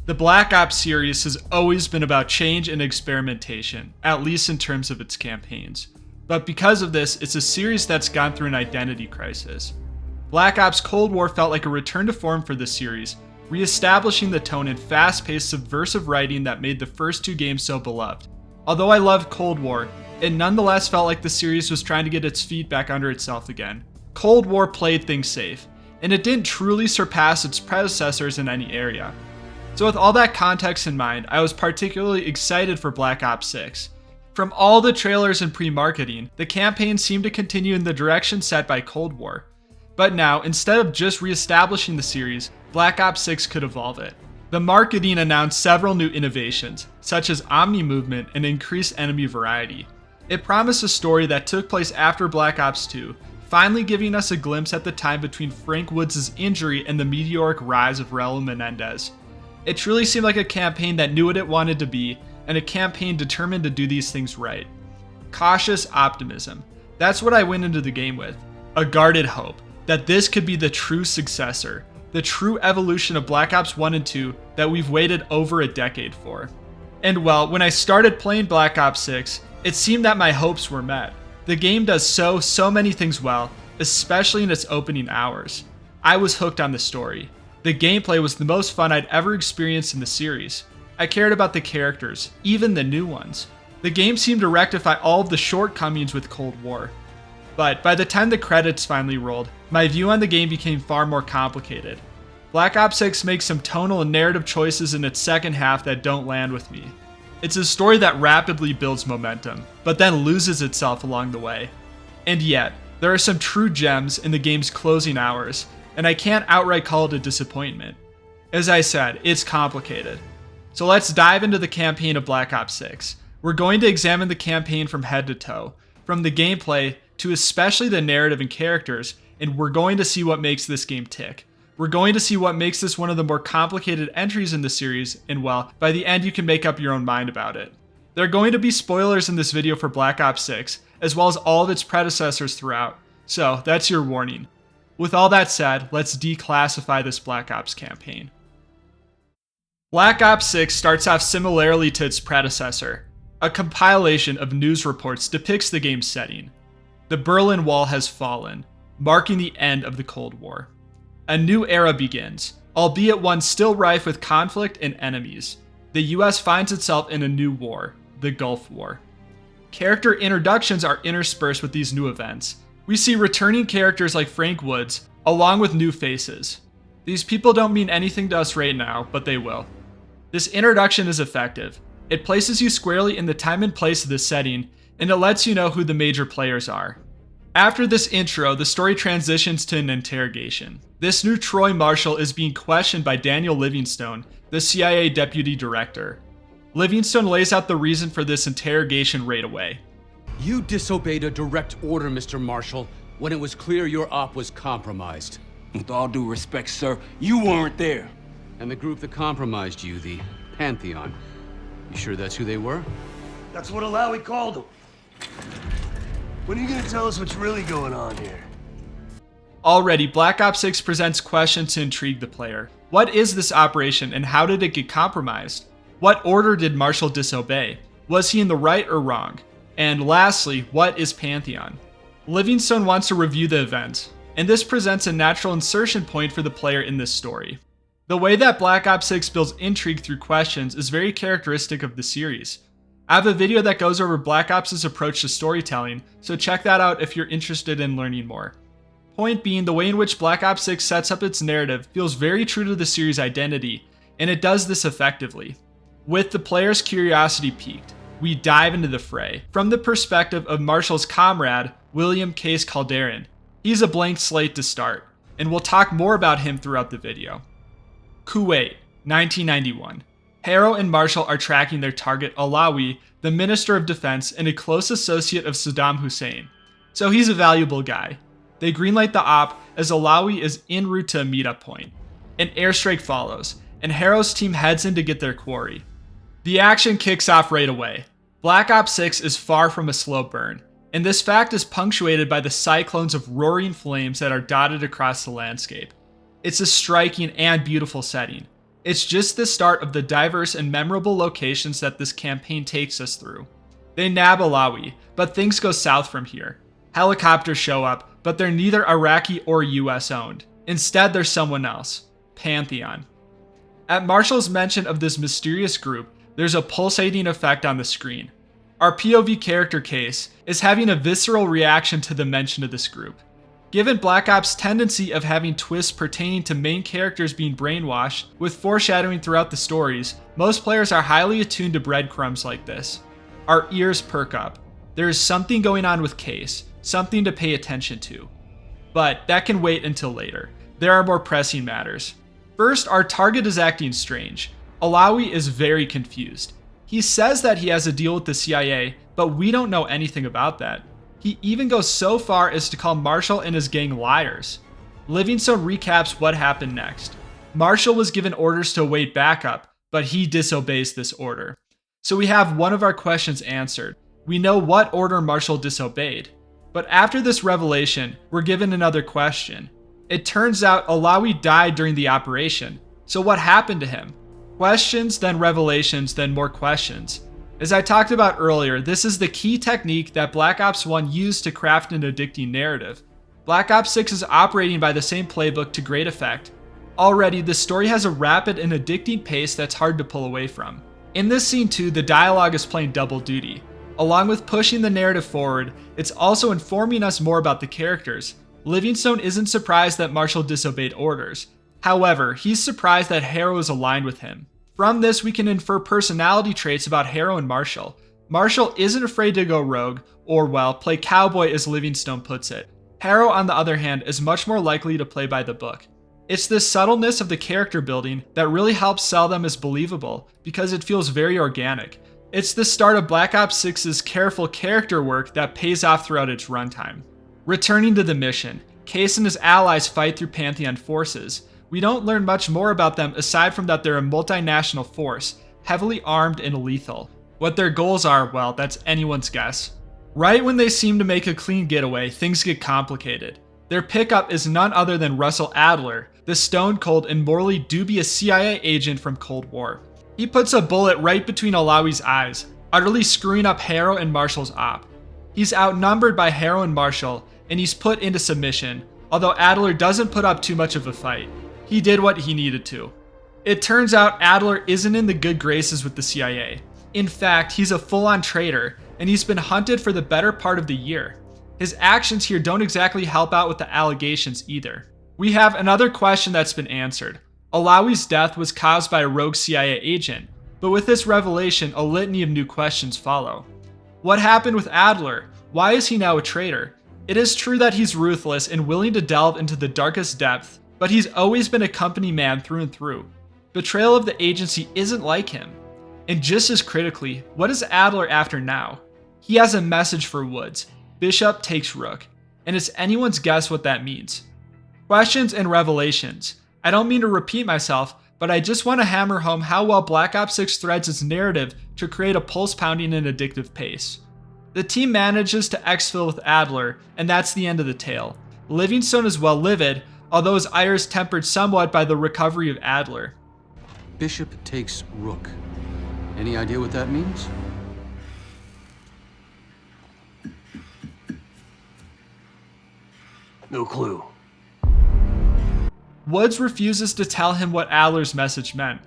The Black Ops series has always been about change and experimentation, at least in terms of its campaigns. But because of this, it's a series that's gone through an identity crisis. Black Ops Cold War felt like a return to form for the series, re-establishing the tone and fast-paced subversive writing that made the first two games so beloved. Although I loved Cold War, it nonetheless felt like the series was trying to get its feet back under itself again. Cold War played things safe, and it didn't truly surpass its predecessors in any area. So with all that context in mind, I was particularly excited for Black Ops 6. From all the trailers and pre-marketing, the campaign seemed to continue in the direction set by Cold War. But now, instead of just re-establishing the series, Black Ops 6 could evolve it. The marketing announced several new innovations, such as Omni movement and increased enemy variety. It promised a story that took place after Black Ops 2, finally giving us a glimpse at the time between Frank Woods' injury and the meteoric rise of Raul Menendez. It truly seemed like a campaign that knew what it wanted to be, and a campaign determined to do these things right. Cautious optimism. That's what I went into the game with. A guarded hope that this could be the true successor, the true evolution of Black Ops 1 and 2 that we've waited over a decade for. And well, when I started playing Black Ops 6, it seemed that my hopes were met. The game does so many things well, especially in its opening hours. I was hooked on the story. The gameplay was the most fun I'd ever experienced in the series. I cared about the characters, even the new ones. The game seemed to rectify all of the shortcomings with Cold War. But by the time the credits finally rolled, my view on the game became far more complicated. Black Ops 6 makes some tonal and narrative choices in its second half that don't land with me. It's a story that rapidly builds momentum, but then loses itself along the way. And yet, there are some true gems in the game's closing hours, and I can't outright call it a disappointment. As I said, it's complicated. So let's dive into the campaign of Black Ops 6. We're going to examine the campaign from head to toe, from the gameplay to especially the narrative and characters, and we're going to see what makes this game tick. We're going to see what makes this one of the more complicated entries in the series, and well, by the end you can make up your own mind about it. There are going to be spoilers in this video for Black Ops 6, as well as all of its predecessors throughout, so that's your warning. With all that said, let's declassify this Black Ops campaign. Black Ops 6 starts off similarly to its predecessor. A compilation of news reports depicts the game's setting. The Berlin Wall has fallen, marking the end of the Cold War. A new era begins, albeit one still rife with conflict and enemies. The US finds itself in a new war, the Gulf War. Character introductions are interspersed with these new events. We see returning characters like Frank Woods, along with new faces. These people don't mean anything to us right now, but they will. This introduction is effective. It places you squarely in the time and place of the setting, and it lets you know who the major players are. After this intro, the story transitions to an interrogation. This new Troy Marshall is being questioned by Daniel Livingstone, the CIA deputy director. Livingstone lays out the reason for this interrogation right away. You disobeyed a direct order, Mr. Marshall, when it was clear your op was compromised. With all due respect, sir, you weren't there. And the group that compromised you, the Pantheon, you sure that's who they were? That's what Alawi called them. When are you gonna tell us what's really going on here? Already, Black Ops 6 presents questions to intrigue the player. What is this operation and how did it get compromised? What order did Marshall disobey? Was he in the right or wrong? And lastly, what is Pantheon? Livingstone wants to review the event, and this presents a natural insertion point for the player in this story. The way that Black Ops 6 builds intrigue through questions is very characteristic of the series. I have a video that goes over Black Ops' approach to storytelling, so check that out if you're interested in learning more. Point being, the way in which Black Ops 6 sets up its narrative feels very true to the series' identity, and it does this effectively. With the player's curiosity piqued, we dive into the fray from the perspective of Marshall's comrade, William Case Calderon. He's a blank slate to start, and we'll talk more about him throughout the video. Kuwait, 1991. Harrow and Marshall are tracking their target, Alawi, the Minister of Defense and a close associate of Saddam Hussein. So he's a valuable guy. They greenlight the op as Alawi is en route to a meetup point. An airstrike follows, and Harrow's team heads in to get their quarry. The action kicks off right away. Black Ops 6 is far from a slow burn, and this fact is punctuated by the cyclones of roaring flames that are dotted across the landscape. It's a striking and beautiful setting. It's just the start of the diverse and memorable locations that this campaign takes us through. They nab Alawi, but things go south from here. Helicopters show up, but they're neither Iraqi or US owned. Instead, they're someone else, Pantheon. At Marshall's mention of this mysterious group, there's a pulsating effect on the screen. Our POV character Case is having a visceral reaction to the mention of this group. Given Black Ops' tendency of having twists pertaining to main characters being brainwashed, with foreshadowing throughout the stories, most players are highly attuned to breadcrumbs like this. Our ears perk up. There is something going on with Case, something to pay attention to. But that can wait until later. There are more pressing matters. First, our target is acting strange. Alawi is very confused. He says that he has a deal with the CIA, but we don't know anything about that. He even goes so far as to call Marshall and his gang liars. Livingstone recaps what happened next. Marshall was given orders to await backup, but he disobeys this order. So we have one of our questions answered. We know what order Marshall disobeyed. But after this revelation, we're given another question. It turns out Alawi died during the operation. So what happened to him? Questions, then revelations, then more questions. As I talked about earlier, this is the key technique that Black Ops 1 used to craft an addicting narrative. Black Ops 6 is operating by the same playbook to great effect. Already, the story has a rapid and addicting pace that's hard to pull away from. In this scene too, the dialogue is playing double duty. Along with pushing the narrative forward, it's also informing us more about the characters. Livingstone isn't surprised that Marshall disobeyed orders. However, he's surprised that Harrow is aligned with him. From this, we can infer personality traits about Harrow and Marshall. Marshall isn't afraid to go rogue, or well, play cowboy as Livingstone puts it. Harrow, on the other hand, is much more likely to play by the book. It's this subtleness of the character building that really helps sell them as believable, because it feels very organic. It's the start of Black Ops 6's careful character work that pays off throughout its runtime. Returning to the mission, Case and his allies fight through Pantheon forces. We don't learn much more about them aside from that they're a multinational force, heavily armed and lethal. What their goals are, well, that's anyone's guess. Right when they seem to make a clean getaway, things get complicated. Their pickup is none other than Russell Adler, the stone-cold and morally dubious CIA agent from Cold War. He puts a bullet right between Alawi's eyes, utterly screwing up Harrow and Marshall's op. He's outnumbered by Harrow and Marshall, and he's put into submission, although Adler doesn't put up too much of a fight. He did what he needed to. It turns out Adler isn't in the good graces with the CIA. In fact, he's a full-on traitor, and he's been hunted for the better part of the year. His actions here don't exactly help out with the allegations either. We have another question that's been answered. Alawi's death was caused by a rogue CIA agent, but with this revelation, a litany of new questions follow. What happened with Adler? Why is he now a traitor? It is true that he's ruthless and willing to delve into the darkest depth, but he's always been a company man through and through. Betrayal of the agency isn't like him. And just as critically, what is Adler after now? He has a message for Woods. Bishop takes Rook. And it's anyone's guess what that means. Questions and revelations. I don't mean to repeat myself, but I just want to hammer home how well Black Ops 6 threads its narrative to create a pulse-pounding and addictive pace. The team manages to exfil with Adler, and that's the end of the tale. Livingstone is well livid, although his ire is tempered somewhat by the recovery of Adler. Bishop takes Rook. Any idea what that means? No clue. Woods refuses to tell him what Adler's message meant.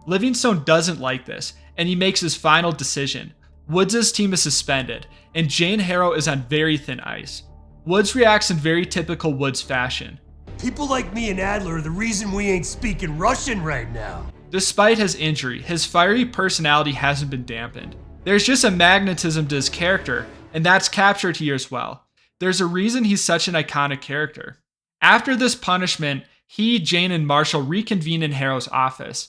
Livingstone doesn't like this, and he makes his final decision. Woods' team is suspended, and Jane Harrow is on very thin ice. Woods reacts in very typical Woods fashion. People like me and Adler are the reason we ain't speaking Russian right now. Despite his injury, his fiery personality hasn't been dampened. There's just a magnetism to his character, and that's captured here as well. There's a reason he's such an iconic character. After this punishment, he, Jane, and Marshall reconvene in Harrow's office.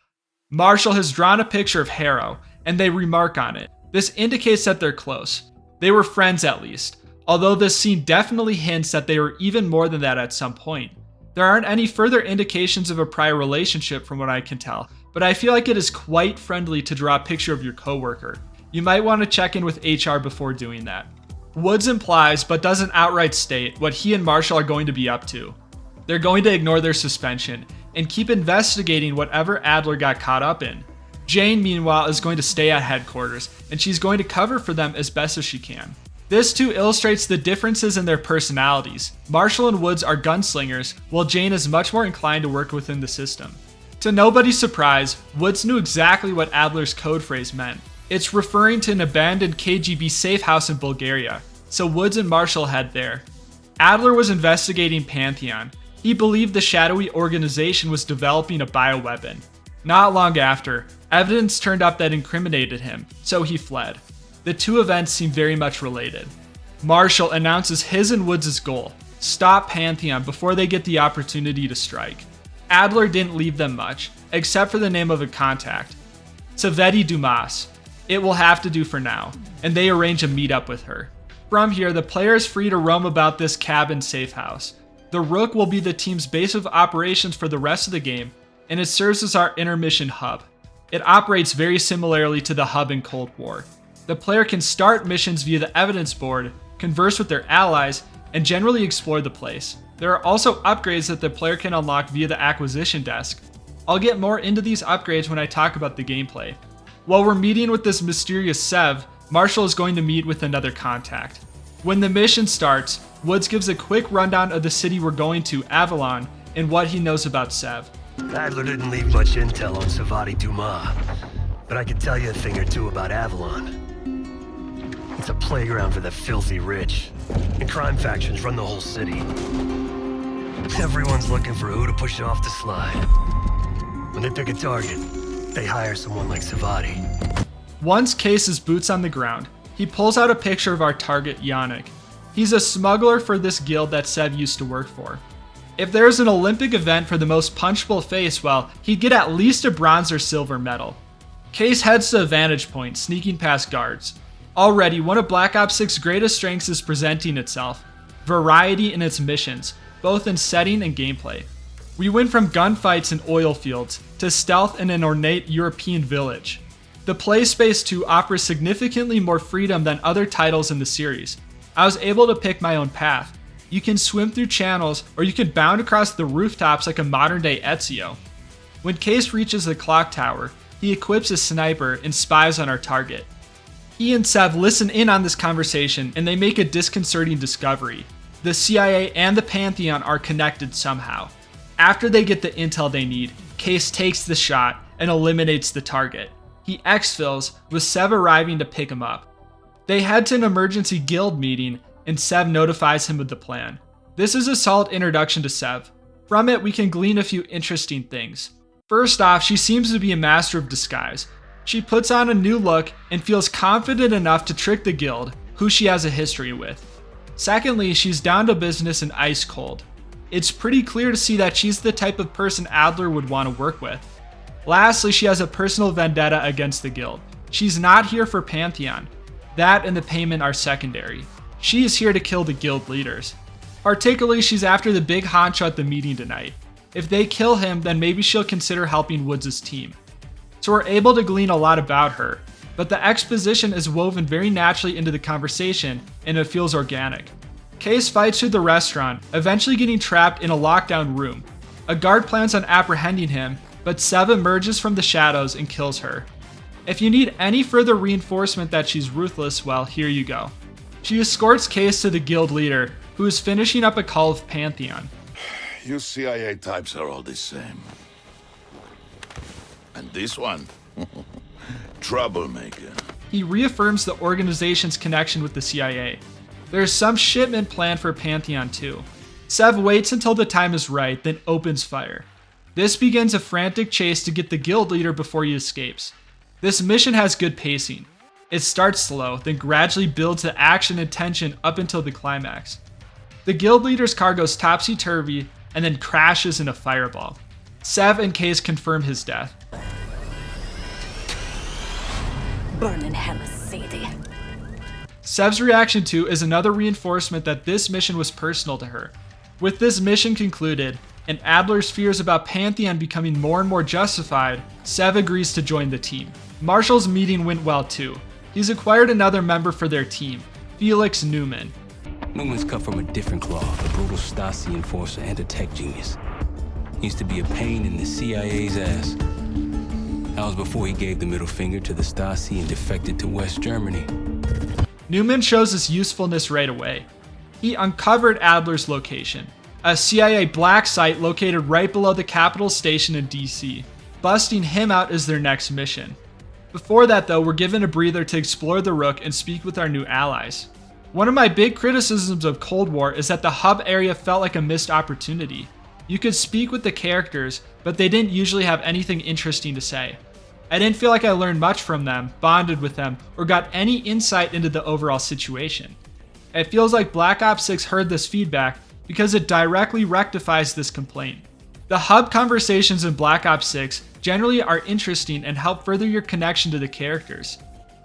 Marshall has drawn a picture of Harrow, and they remark on it. This indicates that they're close. They were friends at least, although this scene definitely hints that they were even more than that at some point. There aren't any further indications of a prior relationship from what I can tell, but I feel like it is quite friendly to draw a picture of your coworker. You might want to check in with HR before doing that. Woods implies, but doesn't outright state, what he and Marshall are going to be up to. They're going to ignore their suspension, and keep investigating whatever Adler got caught up in. Jane, meanwhile, is going to stay at headquarters, and she's going to cover for them as best as she can. This too illustrates the differences in their personalities. Marshall and Woods are gunslingers, while Jane is much more inclined to work within the system. To nobody's surprise, Woods knew exactly what Adler's code phrase meant. It's referring to an abandoned KGB safe house in Bulgaria, so Woods and Marshall head there. Adler was investigating Pantheon. He believed the shadowy organization was developing a bioweapon. Not long after, evidence turned up that incriminated him, so he fled. The two events seem very much related. Marshall announces his and Woods' goal: stop Pantheon before they get the opportunity to strike. Adler didn't leave them much, except for the name of a contact, Saveti Dumas. It will have to do for now, and they arrange a meetup with her. From here, the player is free to roam about this cabin safe house. The Rook will be the team's base of operations for the rest of the game, and it serves as our intermission hub. It operates very similarly to the hub in Cold War. The player can start missions via the evidence board, converse with their allies, and generally explore the place. There are also upgrades that the player can unlock via the acquisition desk. I'll get more into these upgrades when I talk about the gameplay. While we're meeting with this mysterious Sev, Marshall is going to meet with another contact. When the mission starts, Woods gives a quick rundown of the city we're going to, Avalon, and what he knows about Sev. Adler didn't leave much intel on Savati Dumas, but I could tell you a thing or two about Avalon. It's a playground for the filthy rich, and crime factions run the whole city. Everyone's looking for who to push off the slide. When they pick a target, they hire someone like Savati. Once Case is boots on the ground, he pulls out a picture of our target, Yannick. He's a smuggler for this guild that Sev used to work for. If there's an Olympic event for the most punchable face, well, he'd get at least a bronze or silver medal. Case heads to a vantage point, sneaking past guards. Already, one of Black Ops 6's greatest strengths is presenting itself: variety in its missions, both in setting and gameplay. We went from gunfights in oil fields to stealth in an ornate European village. The play space too offers significantly more freedom than other titles in the series. I was able to pick my own path. You can swim through channels, or you can bound across the rooftops like a modern-day Ezio. When Case reaches the clock tower, he equips a sniper and spies on our target. He and Sev listen in on this conversation, and they make a disconcerting discovery. The CIA and the Pantheon are connected somehow. After they get the intel they need, Case takes the shot and eliminates the target. He exfils, with Sev arriving to pick him up. They head to an emergency guild meeting, and Sev notifies him of the plan. This is a solid introduction to Sev. From it, we can glean a few interesting things. First off, she seems to be a master of disguise. She puts on a new look and feels confident enough to trick the guild, who she has a history with. Secondly, she's down to business and ice cold. It's pretty clear to see that she's the type of person Adler would want to work with. Lastly, she has a personal vendetta against the guild. She's not here for Pantheon. That and the payment are secondary. She is here to kill the guild leaders. Particularly, she's after the big honcho at the meeting tonight. If they kill him, then maybe she'll consider helping Woods' team. So we're able to glean a lot about her, but the exposition is woven very naturally into the conversation, and it feels organic. Case fights through the restaurant, eventually getting trapped in a lockdown room. A guard plans on apprehending him, but Sev emerges from the shadows and kills her. If you need any further reinforcement that she's ruthless, well, here you go. She escorts Case to the guild leader, who is finishing up a call of Pantheon. You CIA types are all the same. And this one? Troublemaker. He reaffirms the organization's connection with the CIA. There's some shipment planned for Pantheon too. Sev waits until the time is right, then opens fire. This begins a frantic chase to get the guild leader before he escapes. This mission has good pacing. It starts slow, then gradually builds the action and tension up until the climax. The guild leader's car goes topsy-turvy and then crashes in a fireball. Sev and Case confirm his death. Burn in hell, Sadie. Sev's reaction too is another reinforcement that this mission was personal to her. With this mission concluded, and Adler's fears about Pantheon becoming more and more justified, Sev agrees to join the team. Marshall's meeting went well too. He's acquired another member for their team, Felix Newman. Newman's cut from a different cloth, a brutal Stasi enforcer and a tech genius. used to be a pain in the CIA's ass. That was before he gave the middle finger to the Stasi and defected to West Germany. Newman shows his usefulness right away. He uncovered Adler's location, a CIA black site located right below the Capitol Station in DC. Busting him out is their next mission. Before that though, we're given a breather to explore the Rook and speak with our new allies. One of my big criticisms of Cold War is that the hub area felt like a missed opportunity. You could speak with the characters, but they didn't usually have anything interesting to say. I didn't feel like I learned much from them, bonded with them, or got any insight into the overall situation. It feels like Black Ops 6 heard this feedback because it directly rectifies this complaint. The hub conversations in Black Ops 6 generally are interesting and help further your connection to the characters.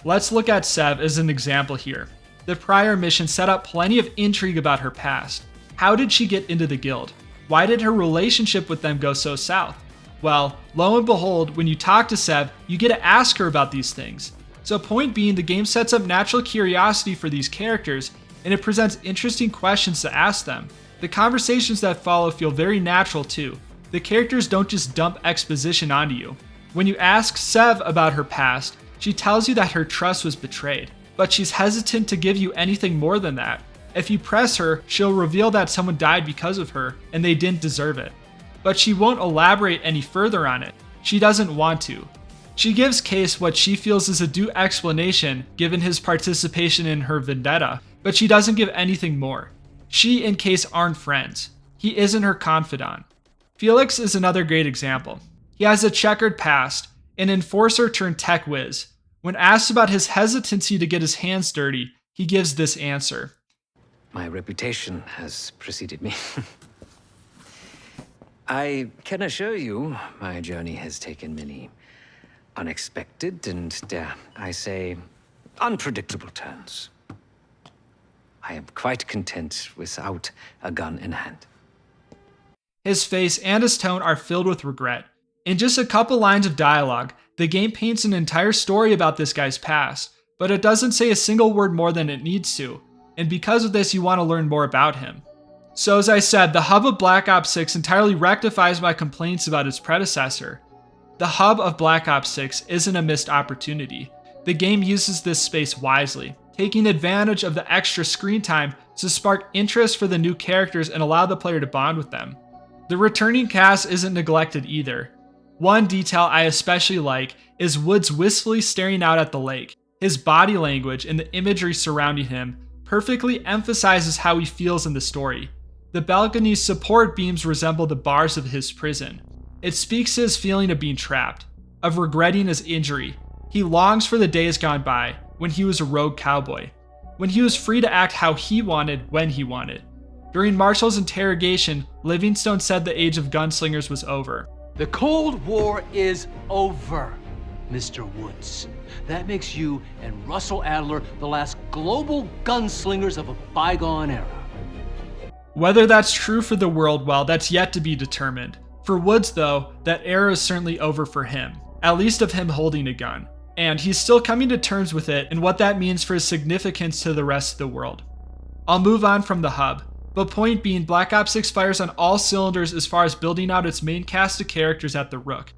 Let's look at Sev as an example here. The prior mission set up plenty of intrigue about her past. How did she get into the guild? Why did her relationship with them go so south? Well, lo and behold, when you talk to Sev, you get to ask her about these things. So point being, the game sets up natural curiosity for these characters, and it presents interesting questions to ask them. The conversations that follow feel very natural too. The characters don't just dump exposition onto you. When you ask Sev about her past, she tells you that her trust was betrayed, but she's hesitant to give you anything more than that. If you press her, she'll reveal that someone died because of her, and they didn't deserve it. But she won't elaborate any further on it. She doesn't want to. She gives Case what she feels is a due explanation given his participation in her vendetta, but she doesn't give anything more. She and Case aren't friends. He isn't her confidant. Felix is another great example. He has a checkered past, an enforcer turned tech whiz. When asked about his hesitancy to get his hands dirty, he gives this answer. My reputation has preceded me. I can assure you, my journey has taken many unexpected and, dare I say, unpredictable turns. I am quite content without a gun in hand. His face and his tone are filled with regret. In just a couple lines of dialogue, the game paints an entire story about this guy's past, but it doesn't say a single word more than it needs to, and because of this you want to learn more about him. So as I said, the hub of Black Ops 6 entirely rectifies my complaints about its predecessor. The hub of Black Ops 6 isn't a missed opportunity. The game uses this space wisely, taking advantage of the extra screen time to spark interest for the new characters and allow the player to bond with them. The returning cast isn't neglected either. One detail I especially like is Woods wistfully staring out at the lake. His body language and the imagery surrounding him perfectly emphasizes how he feels in the story. The balcony's support beams resemble the bars of his prison. It speaks to his feeling of being trapped, of regretting his injury. He longs for the days gone by, when he was a rogue cowboy, when he was free to act how he wanted when he wanted. During Marshall's interrogation, Livingstone said the age of gunslingers was over. The Cold War is over, Mr. Woods. That makes you and Russell Adler the last global gunslingers of a bygone era. Whether that's true for the world, well, that's yet to be determined. For Woods, though, that era is certainly over for him, at least of him holding a gun. And he's still coming to terms with it and what that means for his significance to the rest of the world. I'll move on from the hub, but point being, Black Ops 6 fires on all cylinders as far as building out its main cast of characters at the Rook.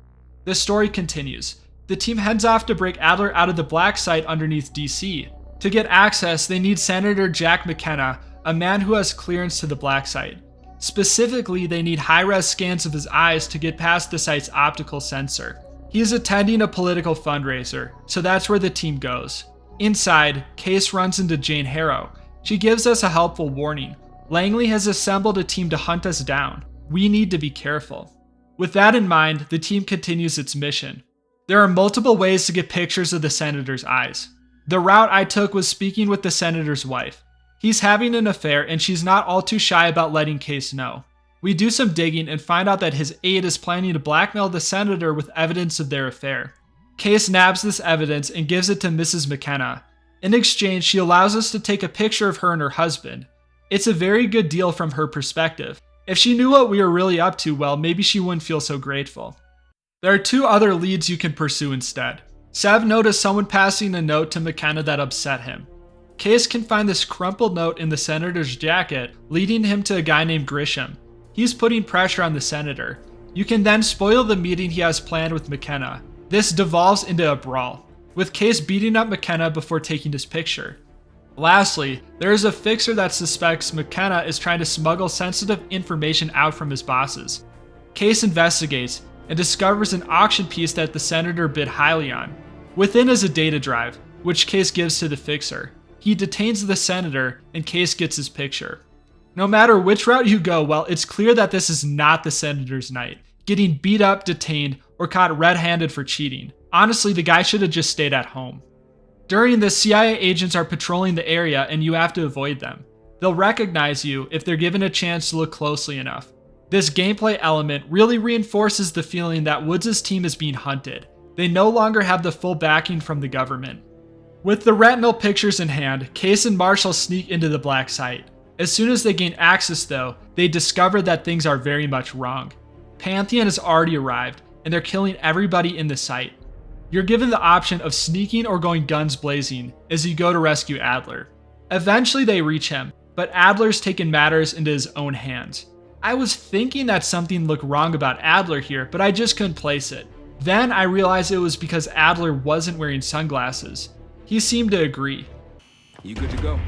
The story continues. The team heads off to break Adler out of the black site underneath DC. To get access, they need Senator Jack McKenna, a man who has clearance to the black site. Specifically, they need high-res scans of his eyes to get past the site's optical sensor. He is attending a political fundraiser, so that's where the team goes. Inside, Case runs into Jane Harrow. She gives us a helpful warning. Langley has assembled a team to hunt us down. We need to be careful. With that in mind, the team continues its mission. There are multiple ways to get pictures of the senator's eyes. The route I took was speaking with the senator's wife. He's having an affair and she's not all too shy about letting Case know. We do some digging and find out that his aide is planning to blackmail the senator with evidence of their affair. Case nabs this evidence and gives it to Mrs. McKenna. In exchange, she allows us to take a picture of her and her husband. It's a very good deal from her perspective. If she knew what we were really up to, well, maybe she wouldn't feel so grateful. There are two other leads you can pursue instead. Sev noticed someone passing a note to McKenna that upset him. Case can find this crumpled note in the senator's jacket, leading him to a guy named Grisham. He's putting pressure on the senator. You can then spoil the meeting he has planned with McKenna. This devolves into a brawl, with Case beating up McKenna before taking his picture. Lastly, there is a fixer that suspects McKenna is trying to smuggle sensitive information out from his bosses. Case investigates and discovers an auction piece that the senator bid highly on. Within is a data drive, which Case gives to the fixer. He detains the senator and Case gets his picture. No matter which route you go, well, it's clear that this is not the senator's night. Getting beat up, detained, or caught red-handed for cheating. Honestly, the guy should have just stayed at home. During this, CIA agents are patrolling the area and you have to avoid them. They'll recognize you if they're given a chance to look closely enough. This gameplay element really reinforces the feeling that Woods' team is being hunted. They no longer have the full backing from the government. With the retinal pictures in hand, Case and Marshall sneak into the black site. As soon as they gain access though, they discover that things are very much wrong. Pantheon has already arrived, and they're killing everybody in the site. You're given the option of sneaking or going guns blazing as you go to rescue Adler. Eventually they reach him, but Adler's taken matters into his own hands. I was thinking that something looked wrong about Adler here, but I just couldn't place it. Then I realized it was because Adler wasn't wearing sunglasses. He seemed to agree. You good to go?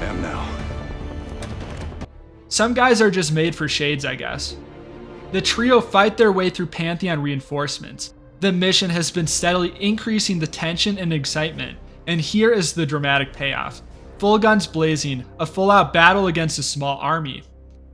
Am now. Some guys are just made for shades, I guess. The trio fight their way through Pantheon reinforcements. The mission has been steadily increasing the tension and excitement, and here is the dramatic payoff. Full guns blazing, a full-out battle against a small army.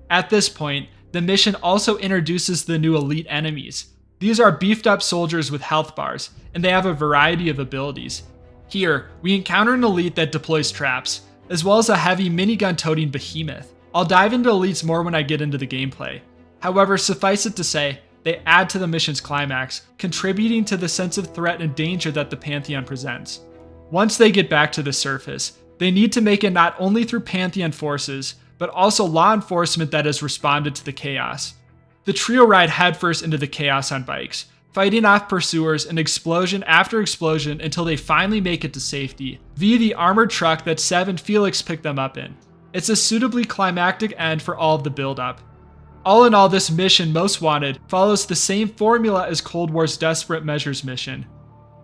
At this point, the mission also introduces the new elite enemies. These are beefed up soldiers with health bars, and they have a variety of abilities. Here, we encounter an elite that deploys traps, as well as a heavy minigun-toting behemoth. I'll dive into elites more when I get into the gameplay. However, suffice it to say, they add to the mission's climax, contributing to the sense of threat and danger that the Pantheon presents. Once they get back to the surface, they need to make it not only through Pantheon forces, but also law enforcement that has responded to the chaos. The trio ride headfirst into the chaos on bikes, fighting off pursuers and explosion after explosion until they finally make it to safety, via the armored truck that Sev and Felix picked them up in. It's a suitably climactic end for all of the build-up. All in all, this mission, Most Wanted, follows the same formula as Cold War's Desperate Measures mission.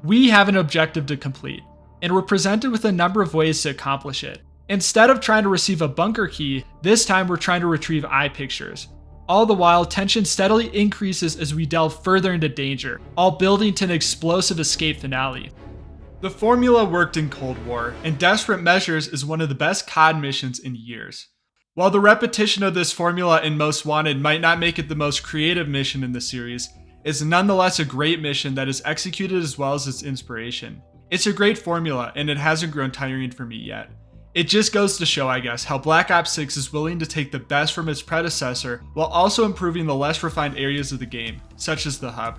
We have an objective to complete, and we're presented with a number of ways to accomplish it. Instead of trying to receive a bunker key, this time we're trying to retrieve eye pictures. All the while, tension steadily increases as we delve further into danger, all building to an explosive escape finale. The formula worked in Cold War, and Desperate Measures is one of the best COD missions in years. While the repetition of this formula in Most Wanted might not make it the most creative mission in the series, it's nonetheless a great mission that is executed as well as its inspiration. It's a great formula, and it hasn't grown tiring for me yet. It just goes to show, I guess, how Black Ops 6 is willing to take the best from its predecessor while also improving the less refined areas of the game, such as the hub.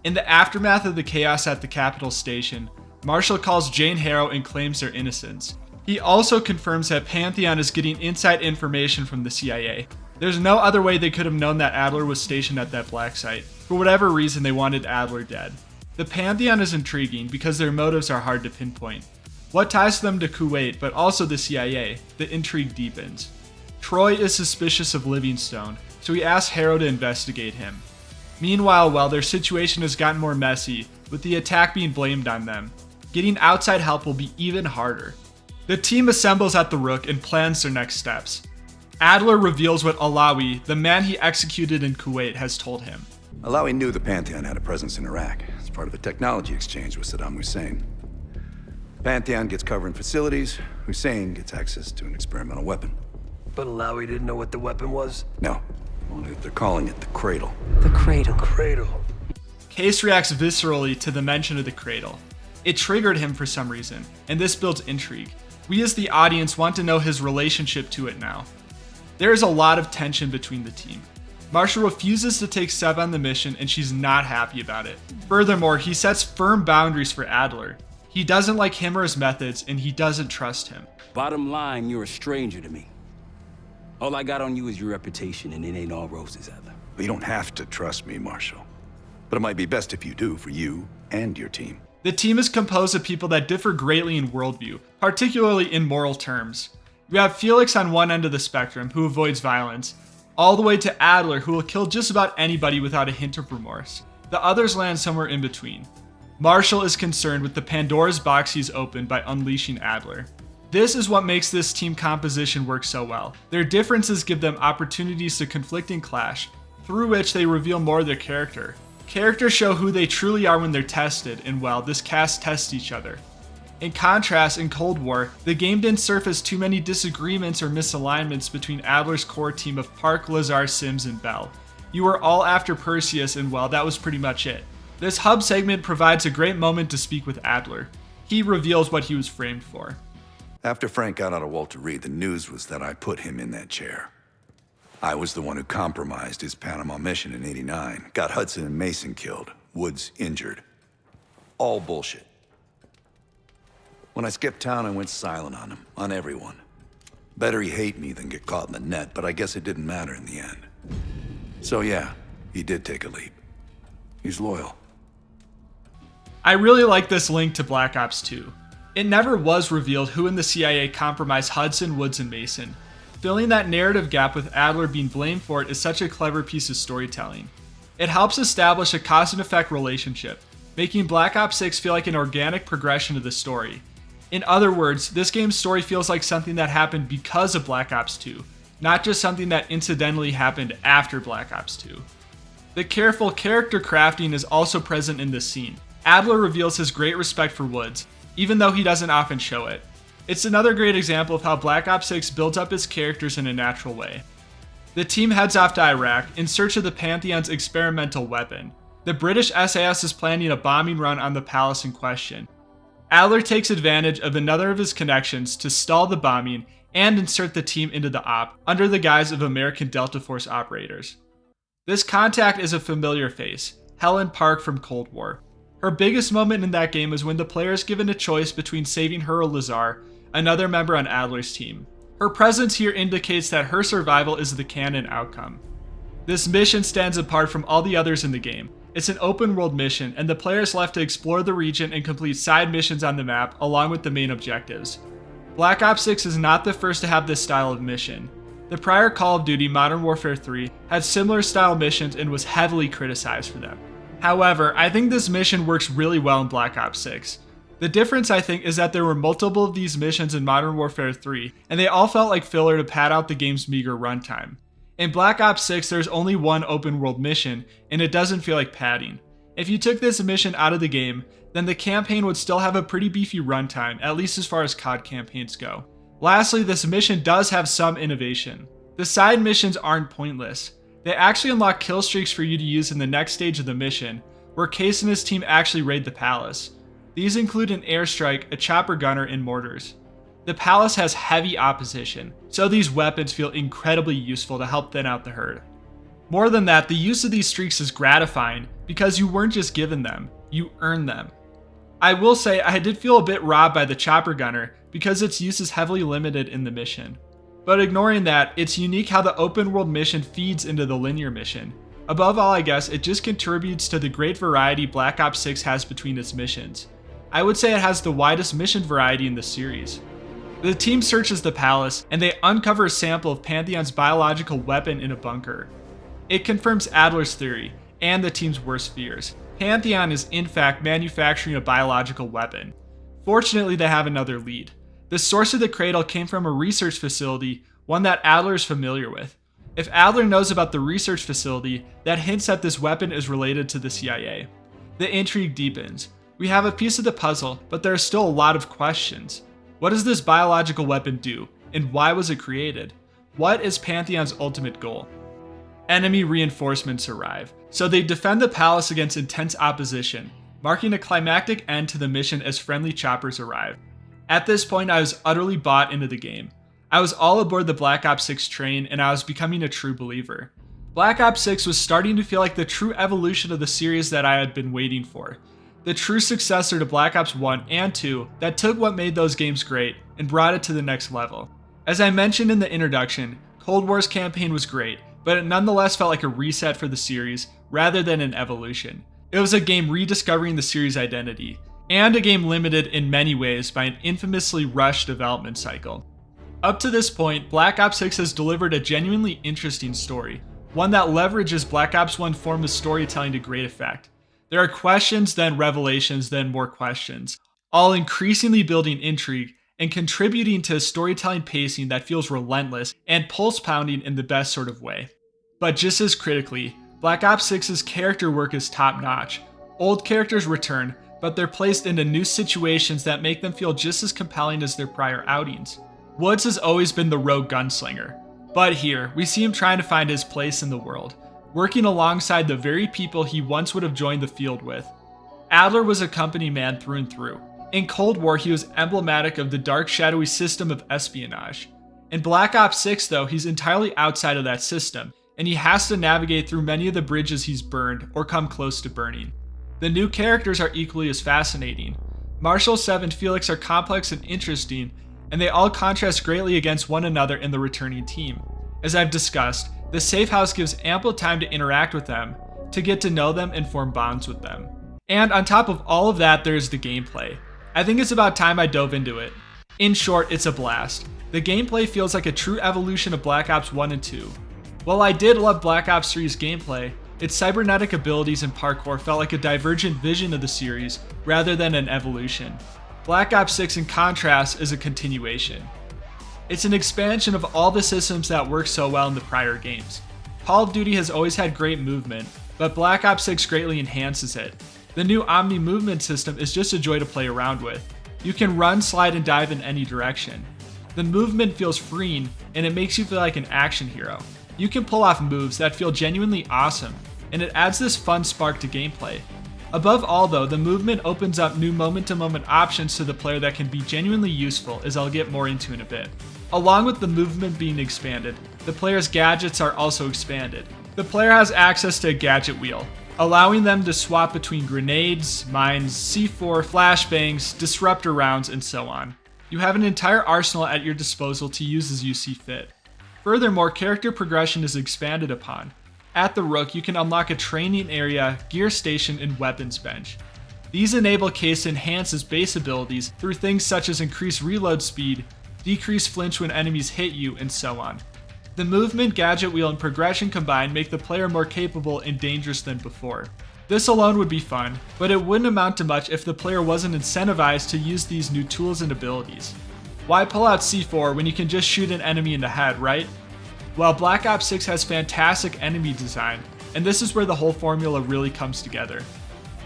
In the aftermath of the chaos at the Capitol Station, Marshall calls Jane Harrow and claims their innocence. He also confirms that Pantheon is getting inside information from the CIA. There's no other way they could have known that Adler was stationed at that black site. For whatever reason, they wanted Adler dead. The Pantheon is intriguing because their motives are hard to pinpoint. What ties them to Kuwait, but also the CIA? The intrigue deepens. Troy is suspicious of Livingstone, so he asks Harrow to investigate him. Meanwhile, while their situation has gotten more messy, with the attack being blamed on them, getting outside help will be even harder. The team assembles at the Rook and plans their next steps. Adler reveals what Alawi, the man he executed in Kuwait, has told him. Alawi knew the Pantheon had a presence in Iraq. It's part of a technology exchange with Saddam Hussein. Pantheon gets cover in facilities, Hussein gets access to an experimental weapon. But Alawi didn't know what the weapon was? No, only that they're calling it the Cradle. The Cradle. Cradle. Case reacts viscerally to the mention of the Cradle. It triggered him for some reason, and this builds intrigue. We as the audience want to know his relationship to it now. There is a lot of tension between the team. Marshall refuses to take Sev on the mission and she's not happy about it. Furthermore, he sets firm boundaries for Adler. He doesn't like him or his methods, and he doesn't trust him. Bottom line, you're a stranger to me. All I got on you is your reputation, and it ain't all roses, Adler. But you don't have to trust me, Marshall. But it might be best if you do for you and your team. The team is composed of people that differ greatly in worldview, particularly in moral terms. You have Felix on one end of the spectrum, who avoids violence. all the way to Adler, who will kill just about anybody without a hint of remorse. The others land somewhere in between. Marshall is concerned with the Pandora's box he's opened by unleashing Adler. This is what makes this team composition work so well. Their differences give them opportunities to conflict and clash, through which they reveal more of their character. Characters show who they truly are when they're tested, and well, this cast tests each other. In contrast, in Cold War, the game didn't surface too many disagreements or misalignments between Adler's core team of Park, Lazar, Sims, and Bell. You were all after Perseus, and well, that was pretty much it. This hub segment provides a great moment to speak with Adler. He reveals what he was framed for. After Frank got out of Walter Reed, the news was that I put him in that chair. I was the one who compromised his Panama mission in '89, got Hudson and Mason killed, Woods injured. All bullshit. When I skipped town, I went silent on him, on everyone. Better he hate me than get caught in the net, but I guess it didn't matter in the end. So yeah, he did take a leap. He's loyal. I really like this link to Black Ops 2. It never was revealed who in the CIA compromised Hudson, Woods, and Mason. Filling that narrative gap with Adler being blamed for it is such a clever piece of storytelling. It helps establish a cause and effect relationship, making Black Ops 6 feel like an organic progression of the story. In other words, this game's story feels like something that happened because of Black Ops 2, not just something that incidentally happened after Black Ops 2. The careful character crafting is also present in this scene. Adler reveals his great respect for Woods, even though he doesn't often show it. It's another great example of how Black Ops 6 builds up its characters in a natural way. The team heads off to Iraq in search of the Pantheon's experimental weapon. The British SAS is planning a bombing run on the palace in question. Adler takes advantage of another of his connections to stall the bombing and insert the team into the op under the guise of American Delta Force operators. This contact is a familiar face, Helen Park from Cold War. Her biggest moment in that game is when the player is given a choice between saving her or Lazar, another member on Adler's team. Her presence here indicates that her survival is the canon outcome. This mission stands apart from all the others in the game. It's an open world mission, and the player is left to explore the region and complete side missions on the map along with the main objectives. Black Ops 6 is not the first to have this style of mission. The prior Call of Duty Modern Warfare 3 had similar style missions and was heavily criticized for them. However, I think this mission works really well in Black Ops 6. The difference, I think, is that there were multiple of these missions in Modern Warfare 3, and they all felt like filler to pad out the game's meager runtime. In Black Ops 6, there's only one open world mission, and it doesn't feel like padding. If you took this mission out of the game, then the campaign would still have a pretty beefy runtime, at least as far as COD campaigns go. Lastly, this mission does have some innovation. The side missions aren't pointless. They actually unlock kill streaks for you to use in the next stage of the mission, where Case and his team actually raid the palace. These include an airstrike, a chopper gunner, and mortars. The palace has heavy opposition, so these weapons feel incredibly useful to help thin out the herd. More than that, the use of these streaks is gratifying because you weren't just given them, you earned them. I will say I did feel a bit robbed by the chopper gunner because its use is heavily limited in the mission. But ignoring that, it's unique how the open world mission feeds into the linear mission. Above all, I guess, it just contributes to the great variety Black Ops 6 has between its missions. I would say it has the widest mission variety in the series. The team searches the palace, and they uncover a sample of Pantheon's biological weapon in a bunker. It confirms Adler's theory, and the team's worst fears. Pantheon is in fact manufacturing a biological weapon. Fortunately, they have another lead. The source of the cradle came from a research facility, one that Adler is familiar with. If Adler knows about the research facility, that hints that this weapon is related to the CIA. The intrigue deepens. We have a piece of the puzzle, but there are still a lot of questions. What does this biological weapon do, and why was it created? What is Pantheon's ultimate goal? Enemy reinforcements arrive, so they defend the palace against intense opposition, marking a climactic end to the mission as friendly choppers arrive. At this point, I was utterly bought into the game. I was all aboard the Black Ops 6 train, and I was becoming a true believer. Black Ops 6 was starting to feel like the true evolution of the series that I had been waiting for. The true successor to Black Ops 1 and 2 that took what made those games great and brought it to the next level. As I mentioned in the introduction, Cold War's campaign was great, but it nonetheless felt like a reset for the series rather than an evolution. It was a game rediscovering the series' identity, and a game limited in many ways by an infamously rushed development cycle. Up to this point, Black Ops 6 has delivered a genuinely interesting story, one that leverages Black Ops 1 form of storytelling to great effect. There are questions, then revelations, then more questions, all increasingly building intrigue and contributing to a storytelling pacing that feels relentless and pulse-pounding in the best sort of way. But just as critically, Black Ops 6's character work is top-notch. Old characters return, but they're placed into new situations that make them feel just as compelling as their prior outings. Woods has always been the rogue gunslinger, but here, we see him trying to find his place in the world, working alongside the very people he once would have joined the field with. Adler was a company man through and through. In Cold War, he was emblematic of the dark, shadowy system of espionage. In Black Ops 6, though, he's entirely outside of that system, and he has to navigate through many of the bridges he's burned or come close to burning. The new characters are equally as fascinating. Marshall, Sev, and Felix are complex and interesting, and they all contrast greatly against one another in the returning team. As I've discussed, the Safehouse gives ample time to interact with them, to get to know them and form bonds with them. And on top of all of that, there's the gameplay. I think it's about time I dove into it. In short, it's a blast. The gameplay feels like a true evolution of Black Ops 1 and 2. While I did love Black Ops 3's gameplay, its cybernetic abilities and parkour felt like a divergent vision of the series rather than an evolution. Black Ops 6, in contrast, is a continuation. It's an expansion of all the systems that worked so well in the prior games. Call of Duty has always had great movement, but Black Ops 6 greatly enhances it. The new Omni movement system is just a joy to play around with. You can run, slide, and dive in any direction. The movement feels freeing, and it makes you feel like an action hero. You can pull off moves that feel genuinely awesome, and it adds this fun spark to gameplay. Above all though, the movement opens up new moment-to-moment options to the player that can be genuinely useful, as I'll get more into in a bit. Along with the movement being expanded, the player's gadgets are also expanded. The player has access to a gadget wheel, allowing them to swap between grenades, mines, C4, flashbangs, disruptor rounds, and so on. You have an entire arsenal at your disposal to use as you see fit. Furthermore, character progression is expanded upon. At the Rook, you can unlock a training area, gear station, and weapons bench. These enable Case to enhance his base abilities through things such as increased reload speed, decreased flinch when enemies hit you, and so on. The movement, gadget wheel, and progression combined make the player more capable and dangerous than before. This alone would be fun, but it wouldn't amount to much if the player wasn't incentivized to use these new tools and abilities. Why pull out C4 when you can just shoot an enemy in the head, right? Well, Black Ops 6 has fantastic enemy design, and this is where the whole formula really comes together.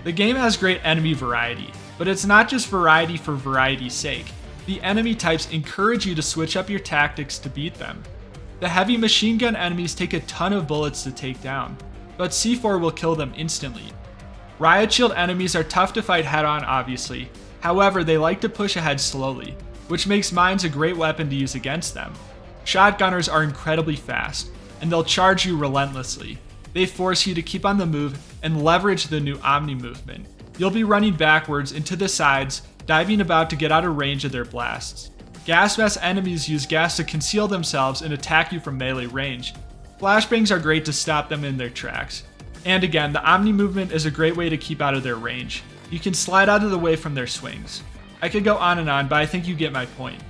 The game has great enemy variety, but it's not just variety for variety's sake. The enemy types encourage you to switch up your tactics to beat them. The heavy machine gun enemies take a ton of bullets to take down, but C4 will kill them instantly. Riot Shield enemies are tough to fight head-on, obviously. However, they like to push ahead slowly, which makes mines a great weapon to use against them. Shotgunners are incredibly fast, and they'll charge you relentlessly. They force you to keep on the move and leverage the new Omni movement. You'll be running backwards and to the sides, diving about to get out of range of their blasts. Gas mask enemies use gas to conceal themselves and attack you from melee range. Flashbangs are great to stop them in their tracks. And again, the Omni movement is a great way to keep out of their range. You can slide out of the way from their swings. I could go on and on, but I think you get my point.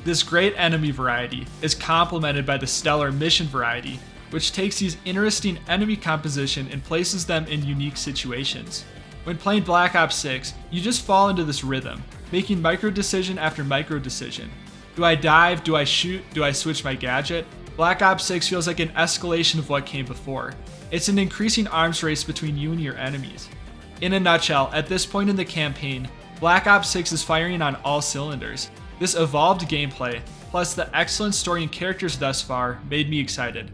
This great enemy variety is complemented by the stellar mission variety, which takes these interesting enemy composition and places them in unique situations. When playing Black Ops 6, you just fall into this rhythm, making micro decision after micro decision. Do I dive? Do I shoot? Do I switch my gadget? Black Ops 6 feels like an escalation of what came before. It's an increasing arms race between you and your enemies. In a nutshell, at this point in the campaign, Black Ops 6 is firing on all cylinders. This evolved gameplay, plus the excellent story and characters thus far, made me excited.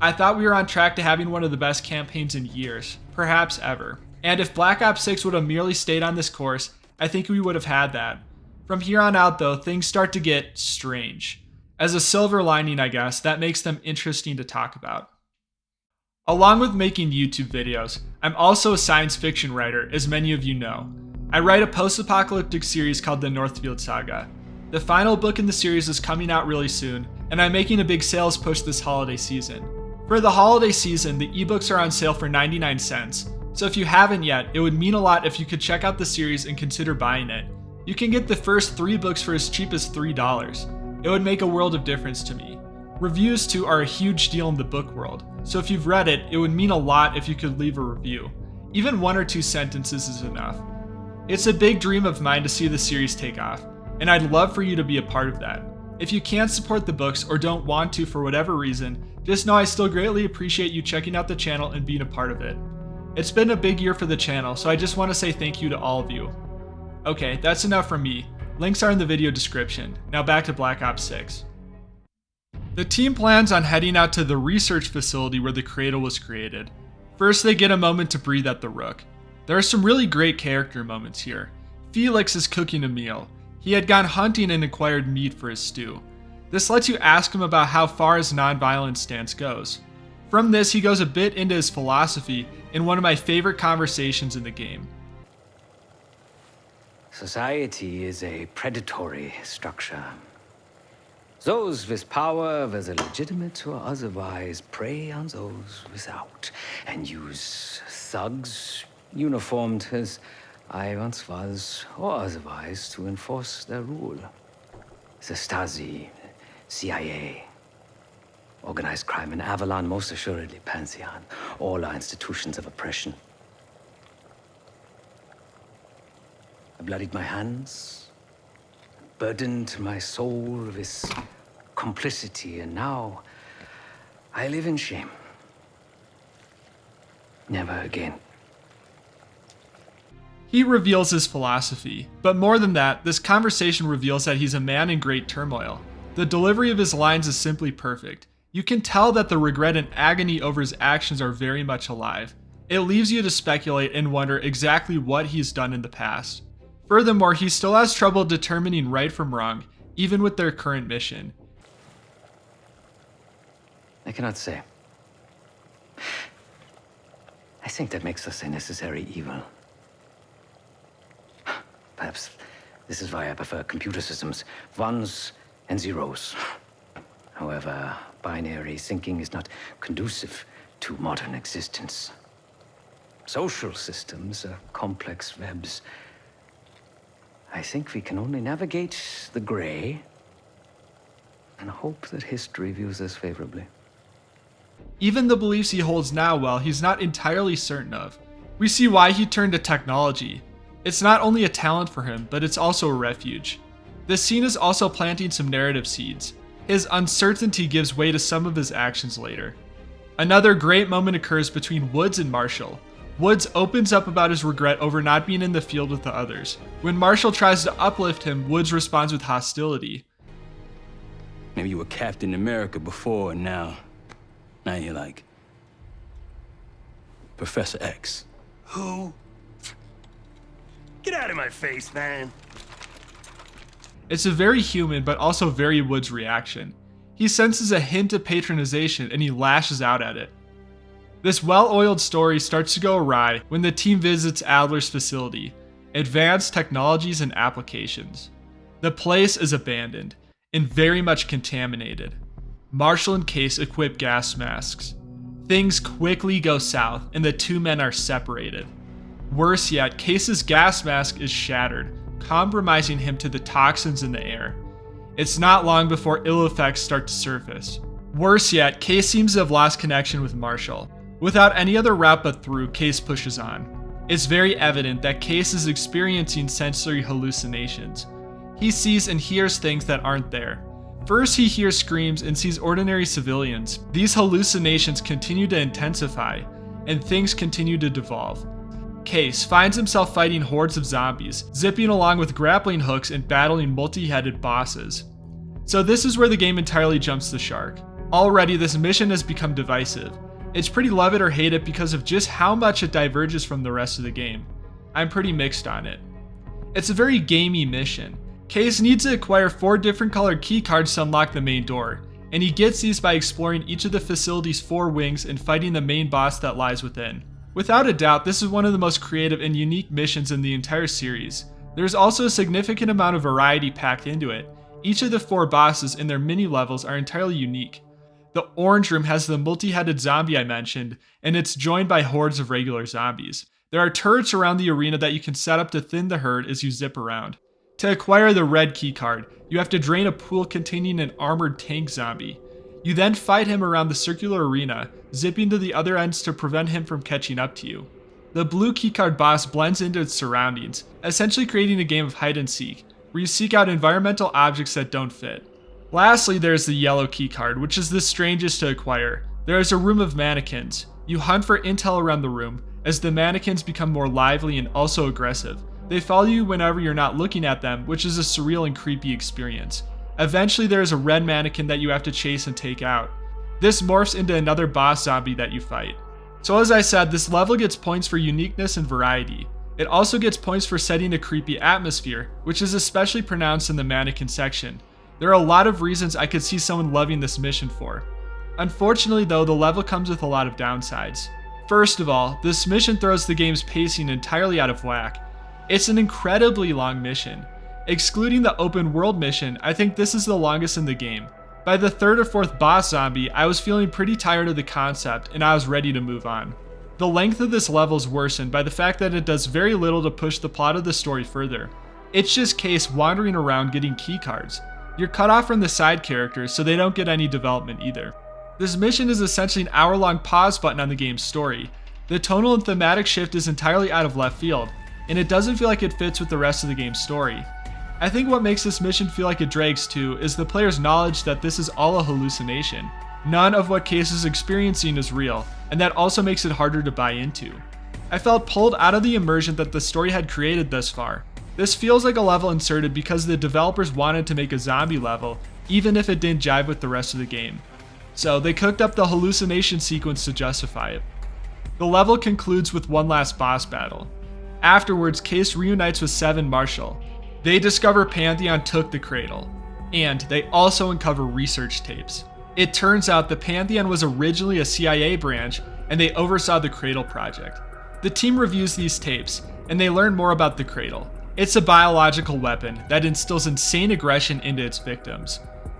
I thought we were on track to having one of the best campaigns in years, perhaps ever. And if Black Ops 6 would have merely stayed on this course, I think we would have had that. From here on out though, things start to get strange. As a silver lining, I guess, that makes them interesting to talk about. Along with making YouTube videos, I'm also a science fiction writer, as many of you know. I write a post-apocalyptic series called the Northfield Saga. The final book in the series is coming out really soon, and I'm making a big sales push this holiday season. For the holiday season, the ebooks are on sale for 99 cents, so if you haven't yet, it would mean a lot if you could check out the series and consider buying it. You can get the first 3 books for as cheap as $3. It would make a world of difference to me. Reviews too are a huge deal in the book world, so if you've read it, it would mean a lot if you could leave a review. Even 1 or 2 sentences is enough. It's a big dream of mine to see the series take off, and I'd love for you to be a part of that. If you can't support the books or don't want to for whatever reason, just know I still greatly appreciate you checking out the channel and being a part of it. It's been a big year for the channel, so I just want to say thank you to all of you. Okay, that's enough from me. Links are in the video description. Now back to Black Ops 6. The team plans on heading out to the research facility where the cradle was created. First, they get a moment to breathe at the Rook. There are some really great character moments here. Felix is cooking a meal. He had gone hunting and acquired meat for his stew. This lets you ask him about how far his non-violence stance goes. From this, he goes a bit into his philosophy in one of my favorite conversations in the game. Society is a predatory structure. Those with power, whether legitimate or otherwise, prey on those without and use thugs, uniformed as I once was, or otherwise, to enforce their rule. The Stasi, CIA, organized crime in Avalon, most assuredly Pantheon, all are institutions of oppression. I bloodied my hands, burdened my soul with complicity, and now I live in shame. Never again. He reveals his philosophy, but more than that, this conversation reveals that he's a man in great turmoil. The delivery of his lines is simply perfect. You can tell that the regret and agony over his actions are very much alive. It leaves you to speculate and wonder exactly what he's done in the past. Furthermore, he still has trouble determining right from wrong, even with their current mission. I cannot say. I think that makes us a necessary evil. Perhaps this is why I prefer computer systems, ones and zeros. However, binary thinking is not conducive to modern existence. Social systems are complex webs. I think we can only navigate the gray and hope that history views us favorably. Even the beliefs he holds now, well, he's not entirely certain of. We see why he turned to technology. It's not only a talent for him, but it's also a refuge. This scene is also planting some narrative seeds. His uncertainty gives way to some of his actions later. Another great moment occurs between Woods and Marshall. Woods opens up about his regret over not being in the field with the others. When Marshall tries to uplift him, Woods responds with hostility. Maybe you were Captain America before, and now you're like Professor X. Who? Get out of my face, man. It's a very human but also very Woods reaction. He senses a hint of patronization and he lashes out at it. This well-oiled story starts to go awry when the team visits Adler's facility, Advanced Technologies and Applications. The place is abandoned and very much contaminated. Marshall and Case equip gas masks. Things quickly go south and the two men are separated. Worse yet, Case's gas mask is shattered, compromising him to the toxins in the air. It's not long before ill effects start to surface. Worse yet, Case seems to have lost connection with Marshall. Without any other route but through, Case pushes on. It's very evident that Case is experiencing sensory hallucinations. He sees and hears things that aren't there. First, he hears screams and sees ordinary civilians. These hallucinations continue to intensify, and things continue to devolve. Case finds himself fighting hordes of zombies, zipping along with grappling hooks and battling multi-headed bosses. So this is where the game entirely jumps the shark. Already, this mission has become divisive. It's pretty love it or hate it because of just how much it diverges from the rest of the game. I'm pretty mixed on it. It's a very gamey mission. Case needs to acquire 4 different colored key cards to unlock the main door, and he gets these by exploring each of the facility's 4 wings and fighting the main boss that lies within. Without a doubt, this is one of the most creative and unique missions in the entire series. There's also a significant amount of variety packed into it. Each of the 4 bosses in their mini levels are entirely unique. The orange room has the multi-headed zombie I mentioned, and it's joined by hordes of regular zombies. There are turrets around the arena that you can set up to thin the herd as you zip around. To acquire the red keycard, you have to drain a pool containing an armored tank zombie. You then fight him around the circular arena, zipping to the other ends to prevent him from catching up to you. The blue keycard boss blends into its surroundings, essentially creating a game of hide and seek, where you seek out environmental objects that don't fit. Lastly, there's the yellow keycard, which is the strangest to acquire. There is a room of mannequins. You hunt for intel around the room, as the mannequins become more lively and also aggressive. They follow you whenever you're not looking at them, which is a surreal and creepy experience. Eventually, there is a red mannequin that you have to chase and take out. This morphs into another boss zombie that you fight. So as I said, this level gets points for uniqueness and variety. It also gets points for setting a creepy atmosphere, which is especially pronounced in the mannequin section. There are a lot of reasons I could see someone loving this mission for. Unfortunately though, the level comes with a lot of downsides. First of all, this mission throws the game's pacing entirely out of whack. It's an incredibly long mission. Excluding the open world mission, I think this is the longest in the game. By the third or fourth boss zombie, I was feeling pretty tired of the concept and I was ready to move on. The length of this level is worsened by the fact that it does very little to push the plot of the story further. It's just Case wandering around getting keycards. You're cut off from the side characters, so they don't get any development either. This mission is essentially an hour-long pause button on the game's story. The tonal and thematic shift is entirely out of left field, and it doesn't feel like it fits with the rest of the game's story. I think what makes this mission feel like it drags too is the player's knowledge that this is all a hallucination. None of what Case is experiencing is real, and that also makes it harder to buy into. I felt pulled out of the immersion that the story had created thus far. This feels like a level inserted because the developers wanted to make a zombie level, even if it didn't jive with the rest of the game. So they cooked up the hallucination sequence to justify it. The level concludes with one last boss battle. Afterwards, Case reunites with Seven Marshall. They discover Pantheon took the cradle, and they also uncover research tapes. It turns out the Pantheon was originally a CIA branch, and they oversaw the Cradle project. The team reviews these tapes, and they learn more about the Cradle. It's a biological weapon that instills insane aggression into its victims.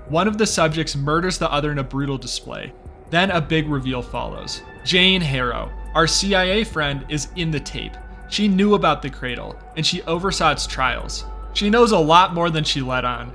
One of the subjects murders the other in a brutal display. Then a big reveal follows. Jane Harrow, our CIA friend, is in the tape. She knew about the Cradle, and she oversaw its trials. She knows a lot more than she let on.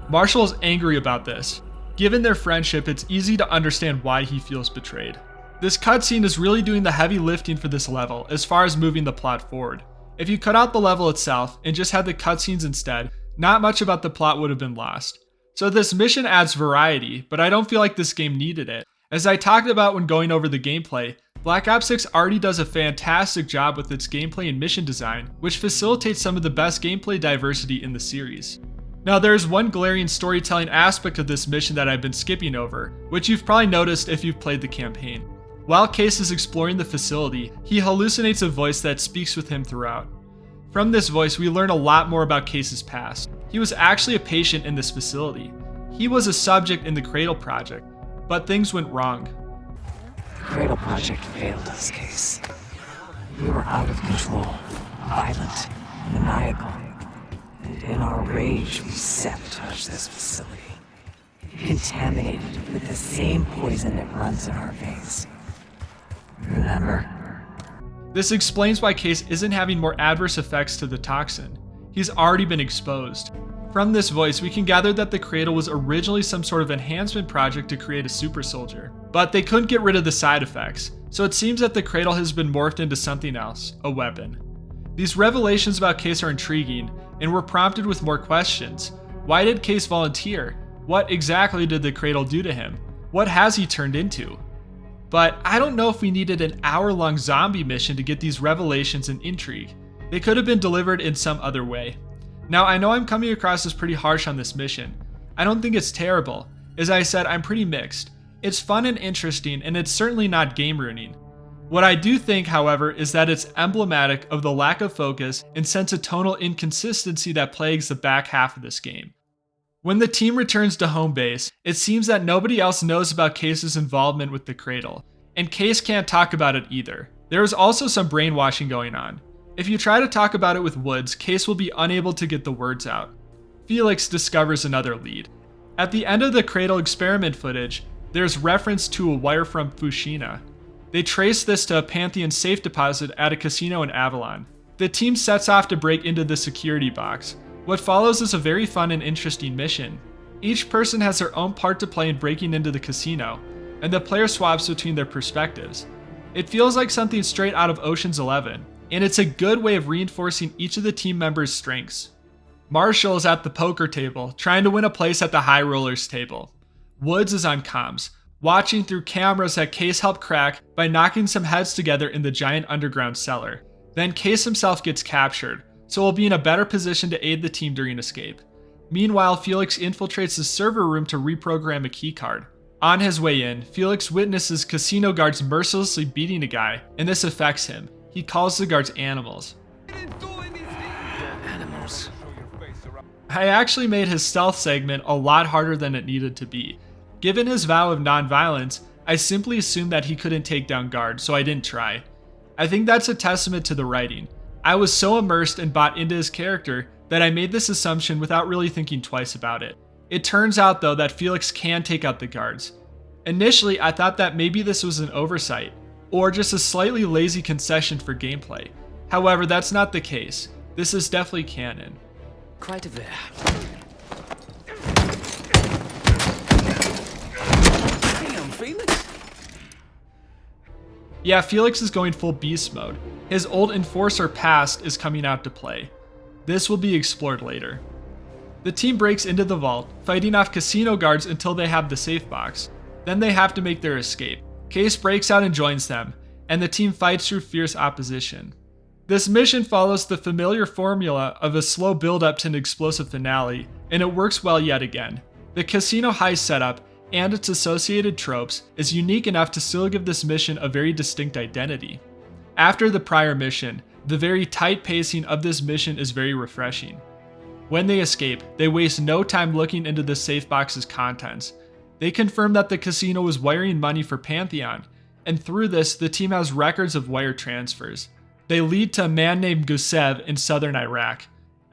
Marshall is angry about this. Given their friendship, it's easy to understand why he feels betrayed. This cutscene is really doing the heavy lifting for this level as far as moving the plot forward. If you cut out the level itself and just had the cutscenes instead, not much about the plot would have been lost. So this mission adds variety, but I don't feel like this game needed it. As I talked about when going over the gameplay, Black Ops 6 already does a fantastic job with its gameplay and mission design, which facilitates some of the best gameplay diversity in the series. Now there's one glaring storytelling aspect of this mission that I've been skipping over, which you've probably noticed if you've played the campaign. While Case is exploring the facility, he hallucinates a voice that speaks with him throughout. From this voice, we learn a lot more about Case's past. He was actually a patient in this facility. He was a subject in the Cradle project, but things went wrong. The Cradle project failed us, Case. We were out of control, violent, maniacal. And in our rage, we sabotaged this facility. Contaminated with the same poison that runs in our veins. Remember? This explains why Case isn't having more adverse effects to the toxin. He's already been exposed. From this voice, we can gather that the Cradle was originally some sort of enhancement project to create a super soldier, but they couldn't get rid of the side effects, so it seems that the Cradle has been morphed into something else, a weapon. These revelations about Case are intriguing, and we're prompted with more questions. Why did Case volunteer? What exactly did the Cradle do to him? What has he turned into? But I don't know if we needed an hour-long zombie mission to get these revelations and intrigue. They could have been delivered in some other way. Now, I know I'm coming across as pretty harsh on this mission. I don't think it's terrible. As I said, I'm pretty mixed. It's fun and interesting, and it's certainly not game-ruining. What I do think, however, is that it's emblematic of the lack of focus and sense of tonal inconsistency that plagues the back half of this game. When the team returns to home base, it seems that nobody else knows about Case's involvement with the Cradle, and Case can't talk about it either. There is also some brainwashing going on. If you try to talk about it with Woods, Case will be unable to get the words out. Felix discovers another lead. At the end of the Cradle experiment footage, there's reference to a wire from Fushina. They trace this to a Pantheon safe deposit at a casino in Avalon. The team sets off to break into the security box. What follows is a very fun and interesting mission. Each person has their own part to play in breaking into the casino, and the player swaps between their perspectives. It feels like something straight out of Ocean's 11, and it's a good way of reinforcing each of the team members' strengths. Marshall is at the poker table, trying to win a place at the high rollers table. Woods is on comms, watching through cameras that Case helped crack by knocking some heads together in the giant underground cellar. Then Case himself gets captured, so will be in a better position to aid the team during escape. Meanwhile, Felix infiltrates the server room to reprogram a keycard. On his way in, Felix witnesses casino guards mercilessly beating a guy, and this affects him. He calls the guards animals. Animals. I actually made his stealth segment a lot harder than it needed to be. Given his vow of non-violence, I simply assumed that he couldn't take down guards, so I didn't try. I think that's a testament to the writing. I was so immersed and bought into his character that I made this assumption without really thinking twice about it. It turns out though that Felix can take out the guards. Initially, I thought that maybe this was an oversight, or just a slightly lazy concession for gameplay. However, that's not the case. This is definitely canon. Quite a bit. Damn, Felix. Yeah, Felix is going full beast mode. His old enforcer past is coming out to play. This will be explored later. The team breaks into the vault, fighting off casino guards until they have the safe box. Then they have to make their escape. Case breaks out and joins them, and the team fights through fierce opposition. This mission follows the familiar formula of a slow build-up to an explosive finale, and it works well yet again. The casino heist setup and its associated tropes is unique enough to still give this mission a very distinct identity. After the prior mission, the very tight pacing of this mission is very refreshing. When they escape, they waste no time looking into the safe box's contents. They confirm that the casino was wiring money for Pantheon, and through this, the team has records of wire transfers. They lead to a man named Gusev in southern Iraq.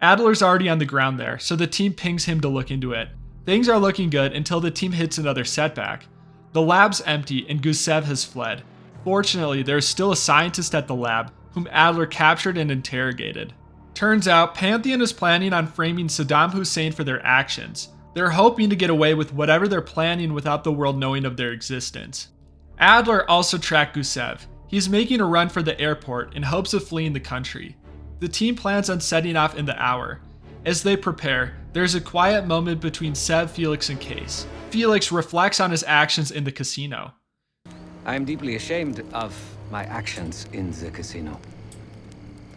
Adler's already on the ground there, so the team pings him to look into it. Things are looking good until the team hits another setback. The lab's empty and Gusev has fled. Fortunately, there is still a scientist at the lab, whom Adler captured and interrogated. Turns out, Pantheon is planning on framing Saddam Hussein for their actions. They're hoping to get away with whatever they're planning without the world knowing of their existence. Adler also tracked Gusev. He's making a run for the airport in hopes of fleeing the country. The team plans on setting off in the hour. As they prepare, there's a quiet moment between Sev, Felix, and Case. Felix reflects on his actions in the casino. I am deeply ashamed of my actions in the casino.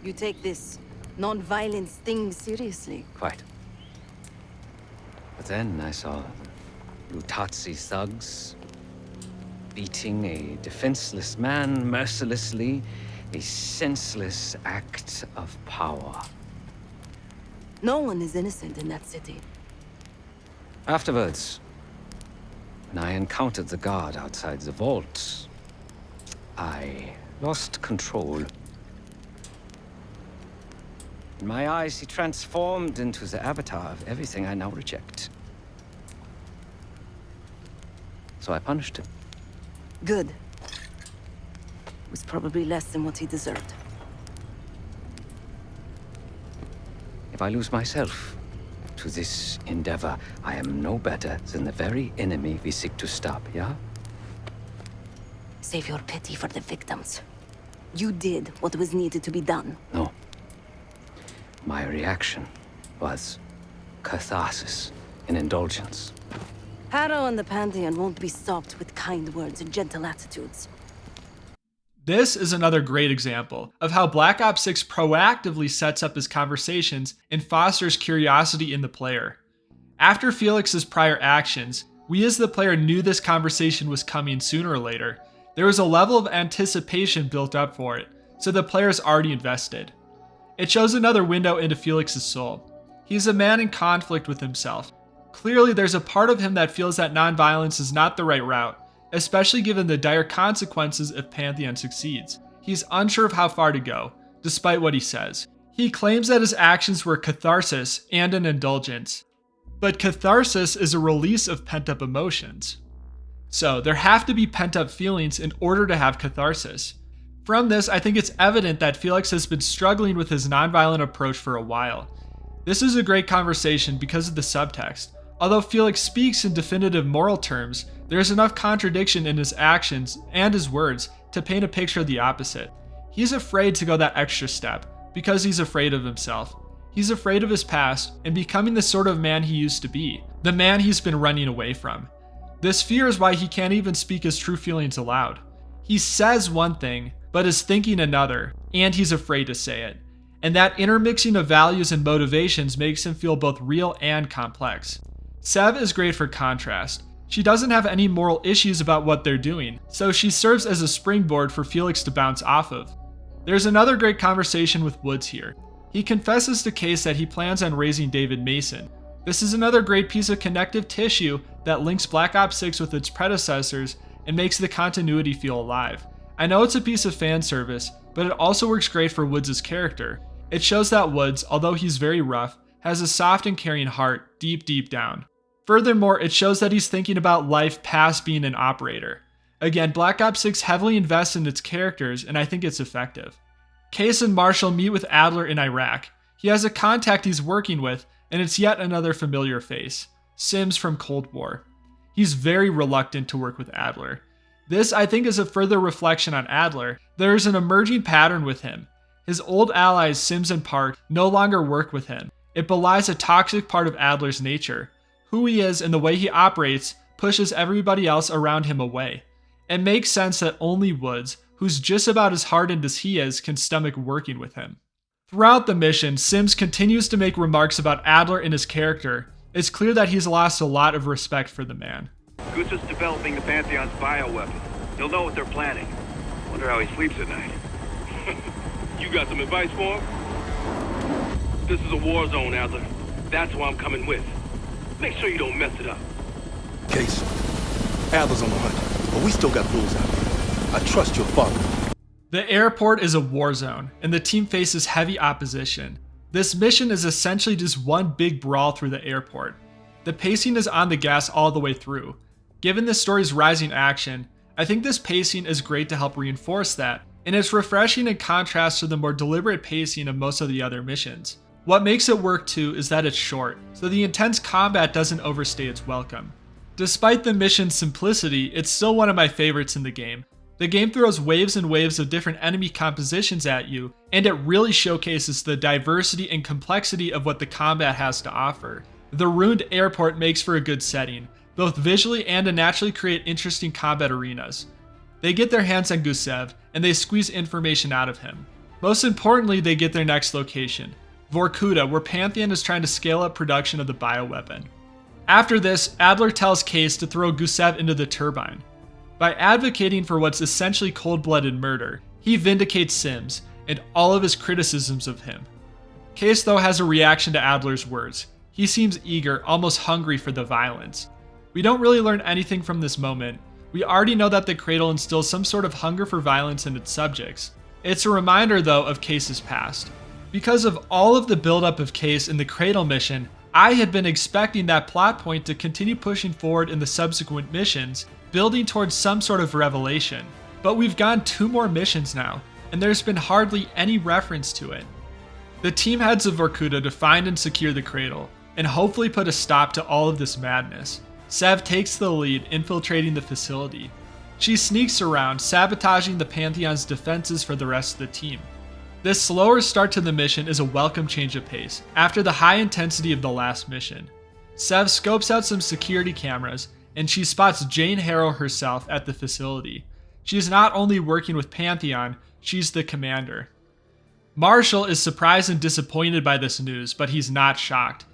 You take this non-violence thing seriously. Quite. But then I saw Lutazzi thugs beating a defenseless man mercilessly, a senseless act of power. No one is innocent in that city. Afterwards, when I encountered the guard outside the vault, I lost control. In my eyes, he transformed into the avatar of everything I now reject. So I punished him. Good. It was probably less than what he deserved. If I lose myself to this endeavor, I am no better than the very enemy we seek to stop, yeah? Save your pity for the victims. You did what was needed to be done. No. My reaction was catharsis and indulgence. Harrow and the Pantheon won't be stopped with kind words and gentle attitudes. This is another great example of how Black Ops 6 proactively sets up his conversations and fosters curiosity in the player. After Felix's prior actions, we as the player knew this conversation was coming sooner or later. There was a level of anticipation built up for it, so the player is already invested. It shows another window into Felix's soul. He's a man in conflict with himself. Clearly, there's a part of him that feels that non-violence is not the right route, especially given the dire consequences if Pantheon succeeds. He's unsure of how far to go, despite what he says. He claims that his actions were catharsis and an indulgence. But catharsis is a release of pent-up emotions. So there have to be pent-up feelings in order to have catharsis. From this, I think it's evident that Felix has been struggling with his nonviolent approach for a while. This is a great conversation because of the subtext. Although Felix speaks in definitive moral terms, there is enough contradiction in his actions and his words to paint a picture of the opposite. He's afraid to go that extra step because he's afraid of himself. He's afraid of his past and becoming the sort of man he used to be, the man he's been running away from. This fear is why he can't even speak his true feelings aloud. He says one thing, but is thinking another, and he's afraid to say it. And that intermixing of values and motivations makes him feel both real and complex. Sev is great for contrast. She doesn't have any moral issues about what they're doing, so she serves as a springboard for Felix to bounce off of. There's another great conversation with Woods here. He confesses to Case that he plans on raising David Mason. This is another great piece of connective tissue that links Black Ops 6 with its predecessors and makes the continuity feel alive. I know it's a piece of fan service, but it also works great for Woods' character. It shows that Woods, although he's very rough, has a soft and caring heart deep down. Furthermore, it shows that he's thinking about life past being an operator. Again, Black Ops 6 heavily invests in its characters, and I think it's effective. Case and Marshall meet with Adler in Iraq. He has a contact he's working with, and it's yet another familiar face, Sims from Cold War. He's very reluctant to work with Adler. This, I think, is a further reflection on Adler. There is an emerging pattern with him. His old allies, Sims and Park, no longer work with him. It belies a toxic part of Adler's nature. Who he is and the way he operates pushes everybody else around him away. It makes sense that only Woods, who's just about as hardened as he is, can stomach working with him. Throughout the mission, Sims continues to make remarks about Adler and his character. It's clear that he's lost a lot of respect for the man. Goose is developing the Pantheon's bioweapon. He'll know what they're planning. Wonder how he sleeps at night. You got some advice for him? This is a war zone, Adler. That's why I'm coming with. Make sure you don't mess it up. Case, Adler's on the hunt, but we still got rules out here. I trust your father. The airport is a war zone, and the team faces heavy opposition. This mission is essentially just one big brawl through the airport. The pacing is on the gas all the way through. Given the story's rising action, I think this pacing is great to help reinforce that, and it's refreshing in contrast to the more deliberate pacing of most of the other missions. What makes it work too is that it's short, so the intense combat doesn't overstay its welcome. Despite the mission's simplicity, it's still one of my favorites in the game. The game throws waves and waves of different enemy compositions at you, and it really showcases the diversity and complexity of what the combat has to offer. The ruined airport makes for a good setting, both visually and to naturally create interesting combat arenas. They get their hands on Gusev, and they squeeze information out of him. Most importantly, they get their next location, Vorkuta, where Pantheon is trying to scale up production of the bioweapon. After this, Adler tells Case to throw Gusev into the turbine. By advocating for what's essentially cold-blooded murder, he vindicates Sims and all of his criticisms of him. Case, though, has a reaction to Adler's words. He seems eager, almost hungry for the violence. We don't really learn anything from this moment. We already know that the Cradle instills some sort of hunger for violence in its subjects. It's a reminder, though, of Case's past. Because of all of the buildup of Case in the Cradle mission, I had been expecting that plot point to continue pushing forward in the subsequent missions, building towards some sort of revelation. But we've gone 2 more missions now, and there's been hardly any reference to it. The team heads of Vorkuta to find and secure the Cradle, and hopefully put a stop to all of this madness. Sev takes the lead, infiltrating the facility. She sneaks around, sabotaging the Pantheon's defenses for the rest of the team. This slower start to the mission is a welcome change of pace, after the high intensity of the last mission. Sev scopes out some security cameras, and she spots Jane Harrow herself at the facility. She's not only working with Pantheon, she's the commander. Marshall is surprised and disappointed by this news, but he's not shocked.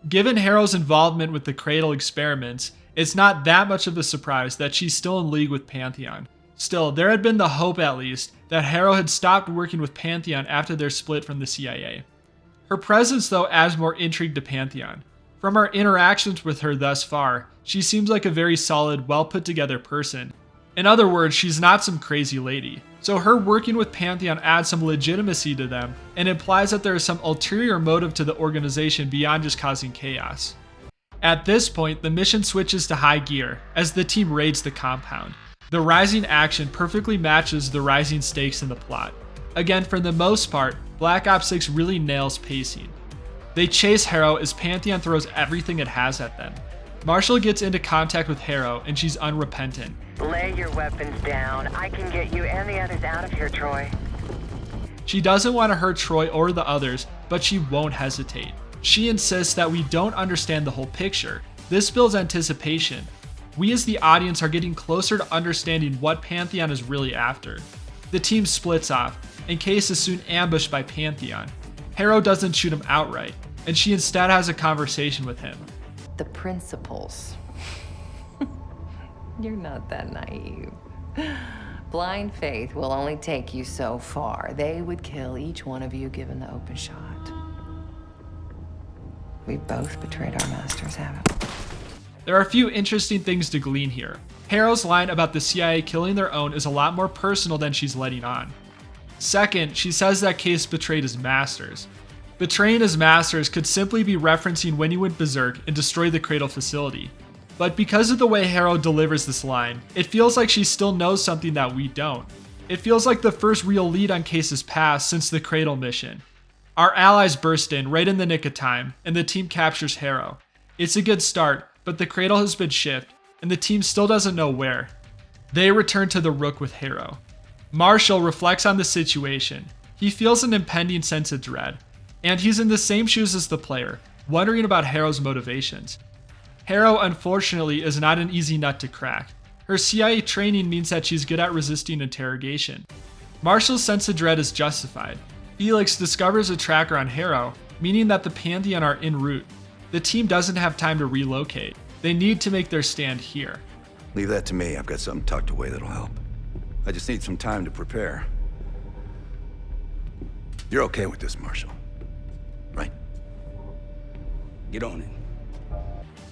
Given Harrow's involvement with the Cradle experiments, it's not that much of a surprise that she's still in league with Pantheon. Still, there had been the hope, at least, that Harrow had stopped working with Pantheon after their split from the CIA. Her presence, though, adds more intrigue to Pantheon. From our interactions with her thus far, she seems like a very solid, well-put-together person. In other words, she's not some crazy lady. So her working with Pantheon adds some legitimacy to them, and implies that there is some ulterior motive to the organization beyond just causing chaos. At this point, the mission switches to high gear, as the team raids the compound. The rising action perfectly matches the rising stakes in the plot. Again, for the most part, Black Ops 6 really nails pacing. They chase Harrow as Pantheon throws everything it has at them. Marshall gets into contact with Harrow and she's unrepentant. Lay your weapons down. I can get you and the others out of here, Troy. She doesn't want to hurt Troy or the others, but she won't hesitate. She insists that we don't understand the whole picture. This builds anticipation. We as the audience are getting closer to understanding what Pantheon is really after. The team splits off, and Case is soon ambushed by Pantheon. Harrow doesn't shoot him outright, and she instead has a conversation with him. The principles. You're not that naive. Blind faith will only take you so far. They would kill each one of you given the open shot. We both betrayed our masters, haven't we? There are a few interesting things to glean here. Harrow's line about the CIA killing their own is a lot more personal than she's letting on. Second, she says that Case betrayed his masters. Betraying his masters could simply be referencing when he went berserk and destroyed the Cradle facility. But because of the way Harrow delivers this line, it feels like she still knows something that we don't. It feels like the first real lead on Case's past since the Cradle mission. Our allies burst in right in the nick of time, and the team captures Harrow. It's a good start, but the Cradle has been shifted, and the team still doesn't know where. They return to the Rook with Harrow. Marshall reflects on the situation. He feels an impending sense of dread, and he's in the same shoes as the player, wondering about Harrow's motivations. Harrow, unfortunately, is not an easy nut to crack. Her CIA training means that she's good at resisting interrogation. Marshall's sense of dread is justified. Felix discovers a tracker on Harrow, meaning that the Pantheon are en route. The team doesn't have time to relocate. They need to make their stand here. Leave that to me. I've got something tucked away that'll help. I just need some time to prepare. You're okay with this, Marshall, right? Get on it.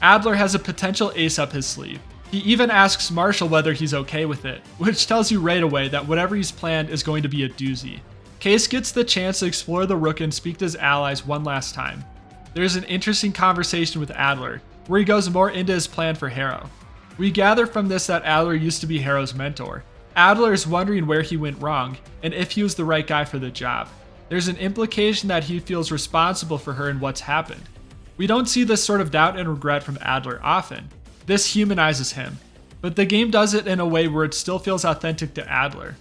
Adler has a potential ace up his sleeve. He even asks Marshall whether he's okay with it, which tells you right away that whatever he's planned is going to be a doozy. Case gets the chance to explore the Rook and speak to his allies one last time. There's an interesting conversation with Adler, where he goes more into his plan for Harrow. We gather from this that Adler used to be Harrow's mentor. Adler is wondering where he went wrong, and if he was the right guy for the job. There's an implication that he feels responsible for her and what's happened. We don't see this sort of doubt and regret from Adler often. This humanizes him, but the game does it in a way where it still feels authentic to Adler.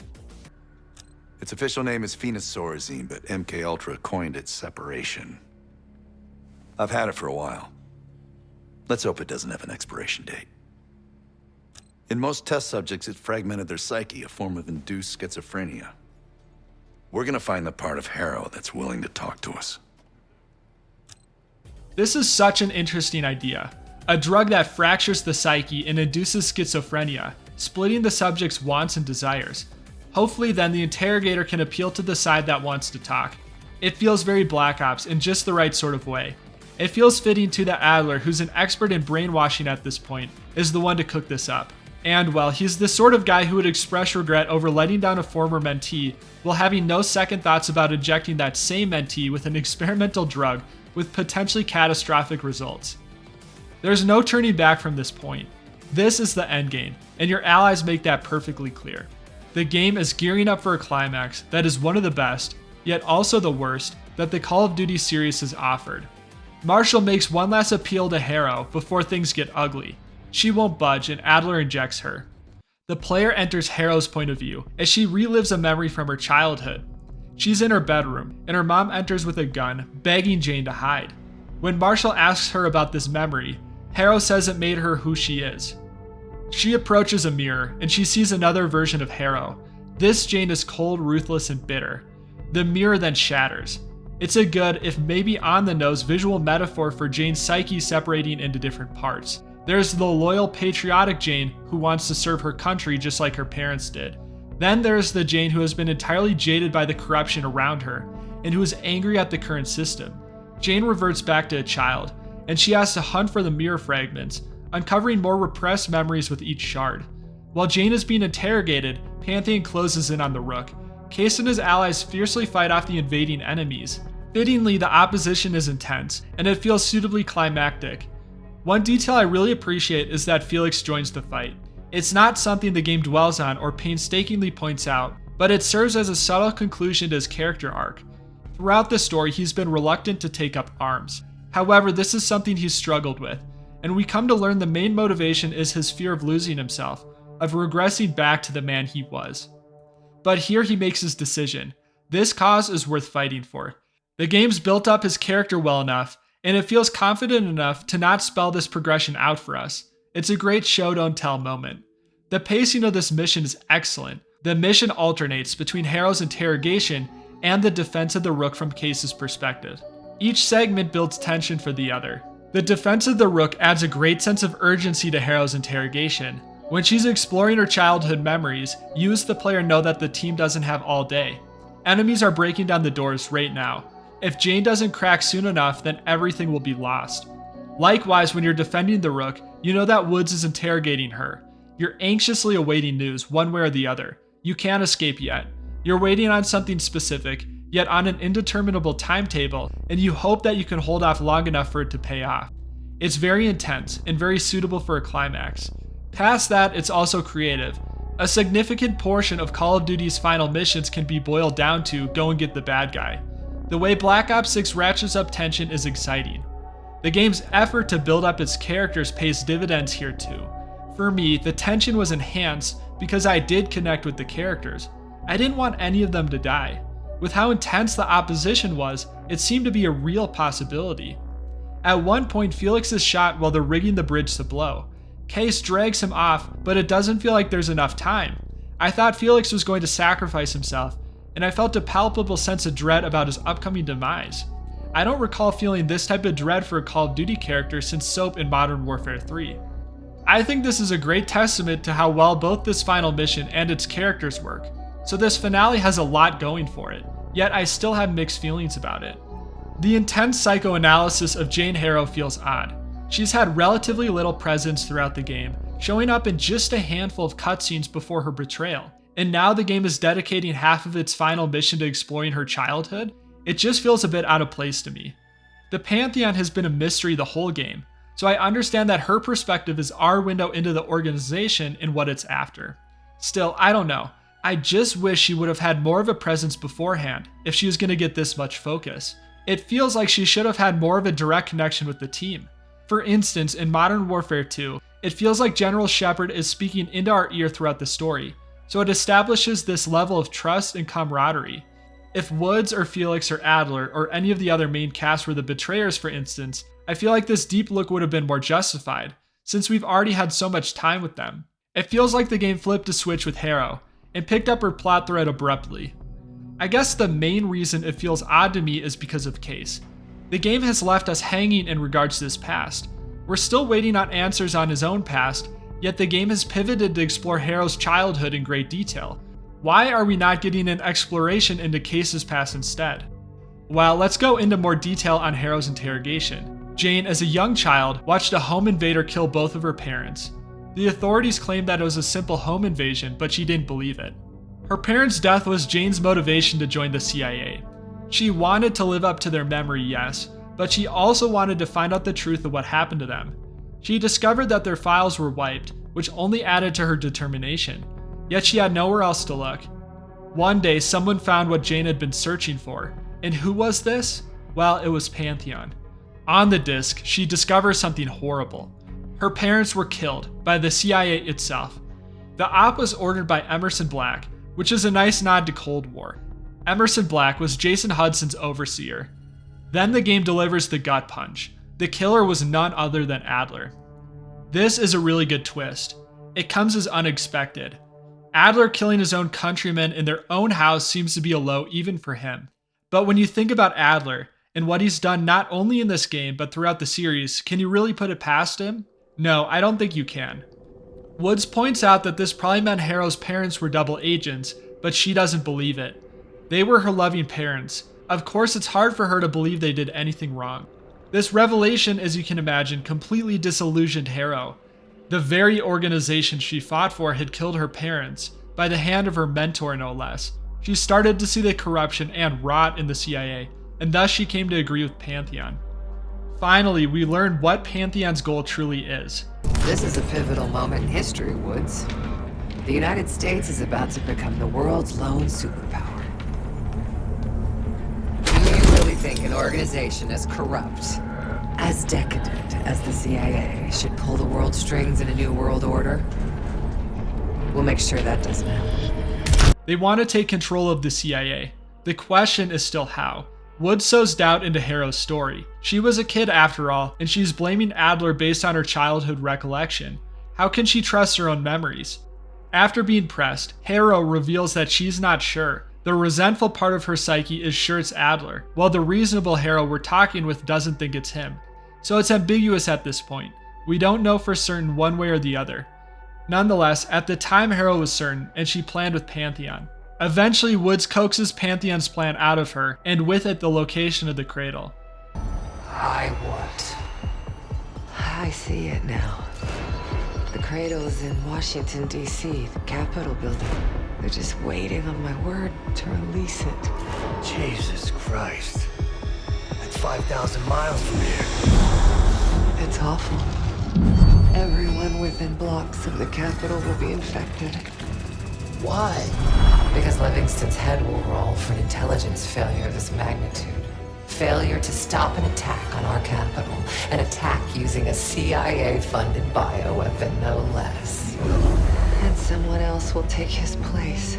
Its official name is Phoenosaurusine, but MK Ultra coined it Separation. I've had it for a while. Let's hope it doesn't have an expiration date. In most test subjects, it fragmented their psyche, a form of induced schizophrenia. We're gonna find the part of Harrow that's willing to talk to us. This is such an interesting idea. A drug that fractures the psyche and induces schizophrenia, splitting the subject's wants and desires. Hopefully then the interrogator can appeal to the side that wants to talk. It feels very Black Ops in just the right sort of way. It feels fitting to that Adler, who's an expert in brainwashing at this point, is the one to cook this up. And well, he's the sort of guy who would express regret over letting down a former mentee while having no second thoughts about injecting that same mentee with an experimental drug with potentially catastrophic results. There's no turning back from this point. This is the endgame, and your allies make that perfectly clear. The game is gearing up for a climax that is one of the best, yet also the worst, that the Call of Duty series has offered. Marshall makes one last appeal to Harrow before things get ugly. She won't budge and Adler injects her. The player enters Harrow's point of view as she relives a memory from her childhood. She's in her bedroom, and her mom enters with a gun, begging Jane to hide. When Marshall asks her about this memory, Harrow says it made her who she is. She approaches a mirror, and she sees another version of Harrow. This Jane is cold, ruthless, and bitter. The mirror then shatters. It's a good, if maybe on-the-nose, visual metaphor for Jane's psyche separating into different parts. There's the loyal, patriotic Jane who wants to serve her country just like her parents did. Then there's the Jane who has been entirely jaded by the corruption around her, and who is angry at the current system. Jane reverts back to a child, and she has to hunt for the mirror fragments, uncovering more repressed memories with each shard. While Jane is being interrogated, Pantheon closes in on the Rook. Case and his allies fiercely fight off the invading enemies. Fittingly, the opposition is intense, and it feels suitably climactic. One detail I really appreciate is that Felix joins the fight. It's not something the game dwells on or painstakingly points out, but it serves as a subtle conclusion to his character arc. Throughout the story, he's been reluctant to take up arms. However, this is something he's struggled with, and we come to learn the main motivation is his fear of losing himself, of regressing back to the man he was. But here he makes his decision. This cause is worth fighting for. The game's built up his character well enough, and it feels confident enough to not spell this progression out for us. It's a great show don't tell moment. The pacing of this mission is excellent. The mission alternates between Harrow's interrogation and the defense of the Rook from Case's perspective. Each segment builds tension for the other. The defense of the Rook adds a great sense of urgency to Harrow's interrogation. When she's exploring her childhood memories, you as the player know that the team doesn't have all day. Enemies are breaking down the doors right now. If Jane doesn't crack soon enough, then everything will be lost. Likewise, when you're defending the Rook, you know that Woods is interrogating her. You're anxiously awaiting news, one way or the other. You can't escape yet. You're waiting on something specific, yet on an indeterminable timetable, and you hope that you can hold off long enough for it to pay off. It's very intense, and very suitable for a climax. Past that, it's also creative. A significant portion of Call of Duty's final missions can be boiled down to go and get the bad guy. The way Black Ops 6 ratchets up tension is exciting. The game's effort to build up its characters pays dividends here too. For me, the tension was enhanced because I did connect with the characters. I didn't want any of them to die. With how intense the opposition was, it seemed to be a real possibility. At one point, Felix is shot while they're rigging the bridge to blow. Case drags him off, but it doesn't feel like there's enough time. I thought Felix was going to sacrifice himself, and I felt a palpable sense of dread about his upcoming demise. I don't recall feeling this type of dread for a Call of Duty character since Soap in Modern Warfare 3. I think this is a great testament to how well both this final mission and its characters work. So this finale has a lot going for it, yet I still have mixed feelings about it. The intense psychoanalysis of Jane Harrow feels odd. She's had relatively little presence throughout the game, showing up in just a handful of cutscenes before her betrayal. And now the game is dedicating half of its final mission to exploring her childhood. It just feels a bit out of place to me. The Pantheon has been a mystery the whole game, so I understand that her perspective is our window into the organization and what it's after. Still, I don't know. I just wish she would have had more of a presence beforehand if she was going to get this much focus. It feels like she should have had more of a direct connection with the team. For instance, in Modern Warfare 2, it feels like General Shepard is speaking into our ear throughout the story, so it establishes this level of trust and camaraderie. If Woods or Felix or Adler or any of the other main cast were the betrayers, for instance, I feel like this deep look would have been more justified, since we've already had so much time with them. It feels like the game flipped a switch with Harrow, and picked up her plot thread abruptly. I guess the main reason it feels odd to me is because of Case. The game has left us hanging in regards to his past. We're still waiting on answers on his own past, yet the game has pivoted to explore Harrow's childhood in great detail. Why are we not getting an exploration into Case's past instead? Well, let's go into more detail on Harrow's interrogation. Jane, as a young child, watched a home invader kill both of her parents. The authorities claimed that it was a simple home invasion, but she didn't believe it. Her parents' death was Jane's motivation to join the CIA. She wanted to live up to their memory, yes, but she also wanted to find out the truth of what happened to them. She discovered that their files were wiped, which only added to her determination. Yet she had nowhere else to look. One day, someone found what Jane had been searching for. And who was this? Well, it was Pantheon. On the disk, she discovers something horrible. Her parents were killed by the CIA itself. The op was ordered by Emerson Black, which is a nice nod to Cold War. Emerson Black was Jason Hudson's overseer. Then the game delivers the gut punch. The killer was none other than Adler. This is a really good twist. It comes as unexpected. Adler killing his own countrymen in their own house seems to be a low even for him. But when you think about Adler and what he's done not only in this game but throughout the series, can you really put it past him? No, I don't think you can. Woods points out that this probably meant Harrow's parents were double agents, but she doesn't believe it. They were her loving parents. Of course, it's hard for her to believe they did anything wrong. This revelation, as you can imagine, completely disillusioned Harrow. The very organization she fought for had killed her parents, by the hand of her mentor no less. She started to see the corruption and rot in the CIA, and thus she came to agree with Pantheon. Finally, we learn what Pantheon's goal truly is. This is a pivotal moment in history, Woods. The United States is about to become the world's lone superpower. an organization as corrupt, as decadent as the CIA should pull the world strings in a new world order. We'll make sure that doesn't happen. They want to take control of the CIA. The question is still how. Woods sows doubt into Harrow's story. She was a kid after all, and she's blaming Adler based on her childhood recollection. How can she trust her own memories? After being pressed, Harrow reveals that she's not sure. The resentful part of her psyche is sure it's Adler, while the reasonable Harrow we're talking with doesn't think it's him. So it's ambiguous at this point. We don't know for certain one way or the other. Nonetheless, at the time Harrow was certain, and she planned with Pantheon. Eventually, Woods coaxes Pantheon's plan out of her, and with it the location of the cradle. What? I see it now. The cradle's in Washington, D.C., the Capitol building. They're just waiting on my word to release it. Jesus Christ. That's 5,000 miles from here. It's awful. Everyone within blocks of the Capitol will be infected. Why? Because Livingston's head will roll for an intelligence failure of this magnitude. Failure to stop an attack on our capital. An attack using a CIA-funded bioweapon, no less. And someone else will take his place.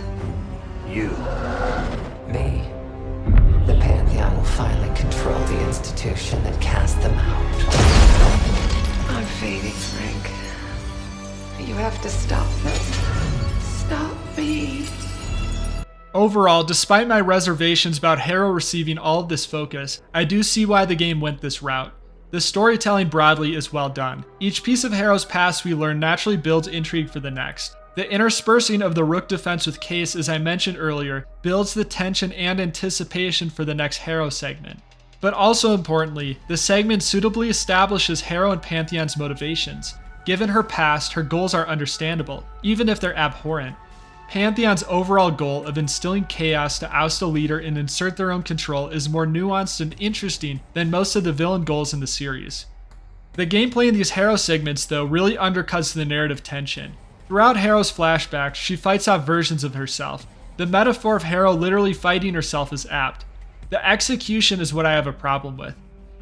You. Me. The Pantheon will finally control the institution that cast them out. I'm fading, Frank. You have to stop them. Stop me. Overall, despite my reservations about Harrow receiving all of this focus, I do see why the game went this route. The storytelling broadly is well done. Each piece of Harrow's past we learn naturally builds intrigue for the next. The interspersing of the Rook defense with Case, as I mentioned earlier, builds the tension and anticipation for the next Harrow segment. But also importantly, the segment suitably establishes Harrow and Pantheon's motivations. Given her past, her goals are understandable, even if they're abhorrent. Pantheon's overall goal of instilling chaos to oust a leader and insert their own control is more nuanced and interesting than most of the villain goals in the series. The gameplay in these Harrow segments, though, really undercuts the narrative tension. Throughout Harrow's flashbacks, she fights off versions of herself. The metaphor of Harrow literally fighting herself is apt. The execution is what I have a problem with.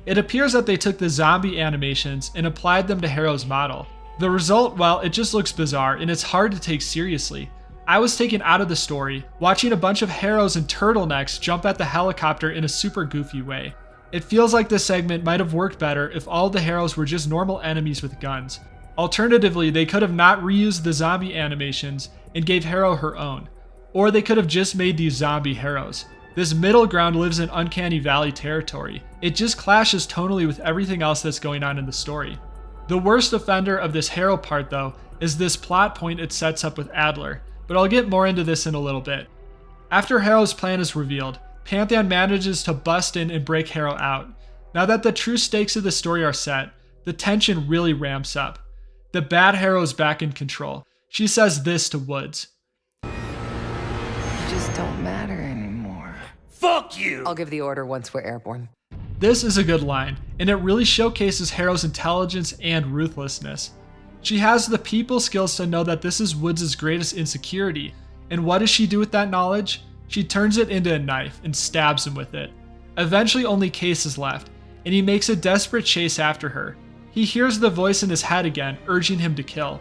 It appears that they took the zombie animations and applied them to Harrow's model. The result, well, it just looks bizarre and it's hard to take seriously. I was taken out of the story, watching a bunch of Harrows in turtlenecks jump at the helicopter in a super goofy way. It feels like this segment might have worked better if all the Harrows were just normal enemies with guns. Alternatively, they could have not reused the zombie animations and gave Harrow her own. Or they could have just made these zombie Harrows. This middle ground lives in Uncanny Valley territory. It just clashes tonally with everything else that's going on in the story. The worst offender of this Harrow part, though, is this plot point it sets up with Adler. But I'll get more into this in a little bit. After Harrow's plan is revealed, Pantheon manages to bust in and break Harrow out. Now that the true stakes of the story are set, the tension really ramps up. The bad Harrow is back in control. She says this to Woods. You just don't matter anymore. Fuck you! I'll give the order once we're airborne. This is a good line, and it really showcases Harrow's intelligence and ruthlessness. She has the people skills to know that this is Woods' greatest insecurity, and what does she do with that knowledge? She turns it into a knife and stabs him with it. Eventually only Case is left, and he makes a desperate chase after her. He hears the voice in his head again, urging him to kill.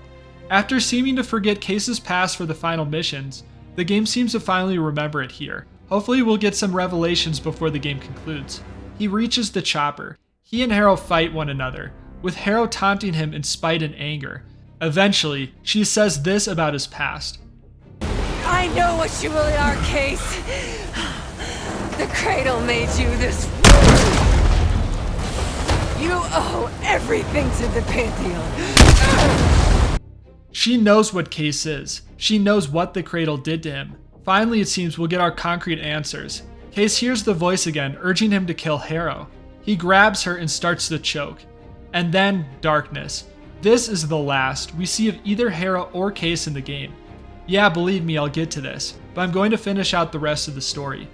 After seeming to forget Case's past for the final missions, the game seems to finally remember it here. Hopefully we'll get some revelations before the game concludes. He reaches the chopper. He and Harrow fight one another, with Harrow taunting him in spite and anger. Eventually, she says this about his past. I know what you really are, Case. The cradle made you this. You owe everything to the Pantheon. She knows what Case is. She knows what the cradle did to him. Finally, it seems we'll get our concrete answers. Case hears the voice again, urging him to kill Harrow. He grabs her and starts to choke. And then, darkness. This is the last we see of either Harrow or Case in the game. Yeah, believe me, I'll get to this, but I'm going to finish out the rest of the story.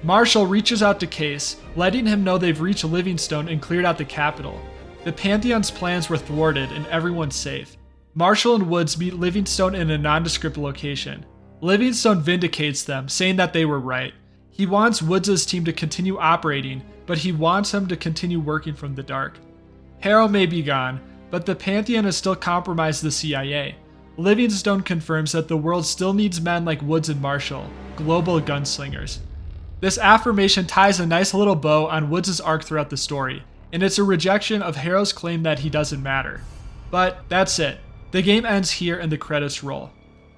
Marshall reaches out to Case, letting him know they've reached Livingstone and cleared out the capital. The Pantheon's plans were thwarted and everyone's safe. Marshall and Woods meet Livingstone in a nondescript location. Livingstone vindicates them, saying that they were right. He wants Woods' team to continue operating, but he wants them to continue working from the dark. Harrow may be gone, but the Pantheon has still compromised the CIA. Livingstone confirms that the world still needs men like Woods and Marshall, global gunslingers. This affirmation ties a nice little bow on Woods' arc throughout the story, and it's a rejection of Harrow's claim that he doesn't matter. But that's it. The game ends here and the credits roll.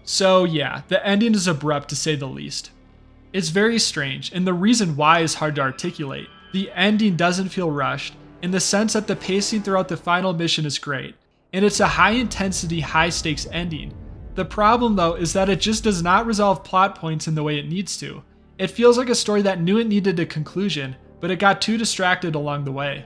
So yeah, the ending is abrupt to say the least. It's very strange, and the reason why is hard to articulate. The ending doesn't feel rushed, in the sense that the pacing throughout the final mission is great, and it's a high-intensity, high-stakes ending. The problem though is that it just does not resolve plot points in the way it needs to. It feels like a story that knew it needed a conclusion, but it got too distracted along the way.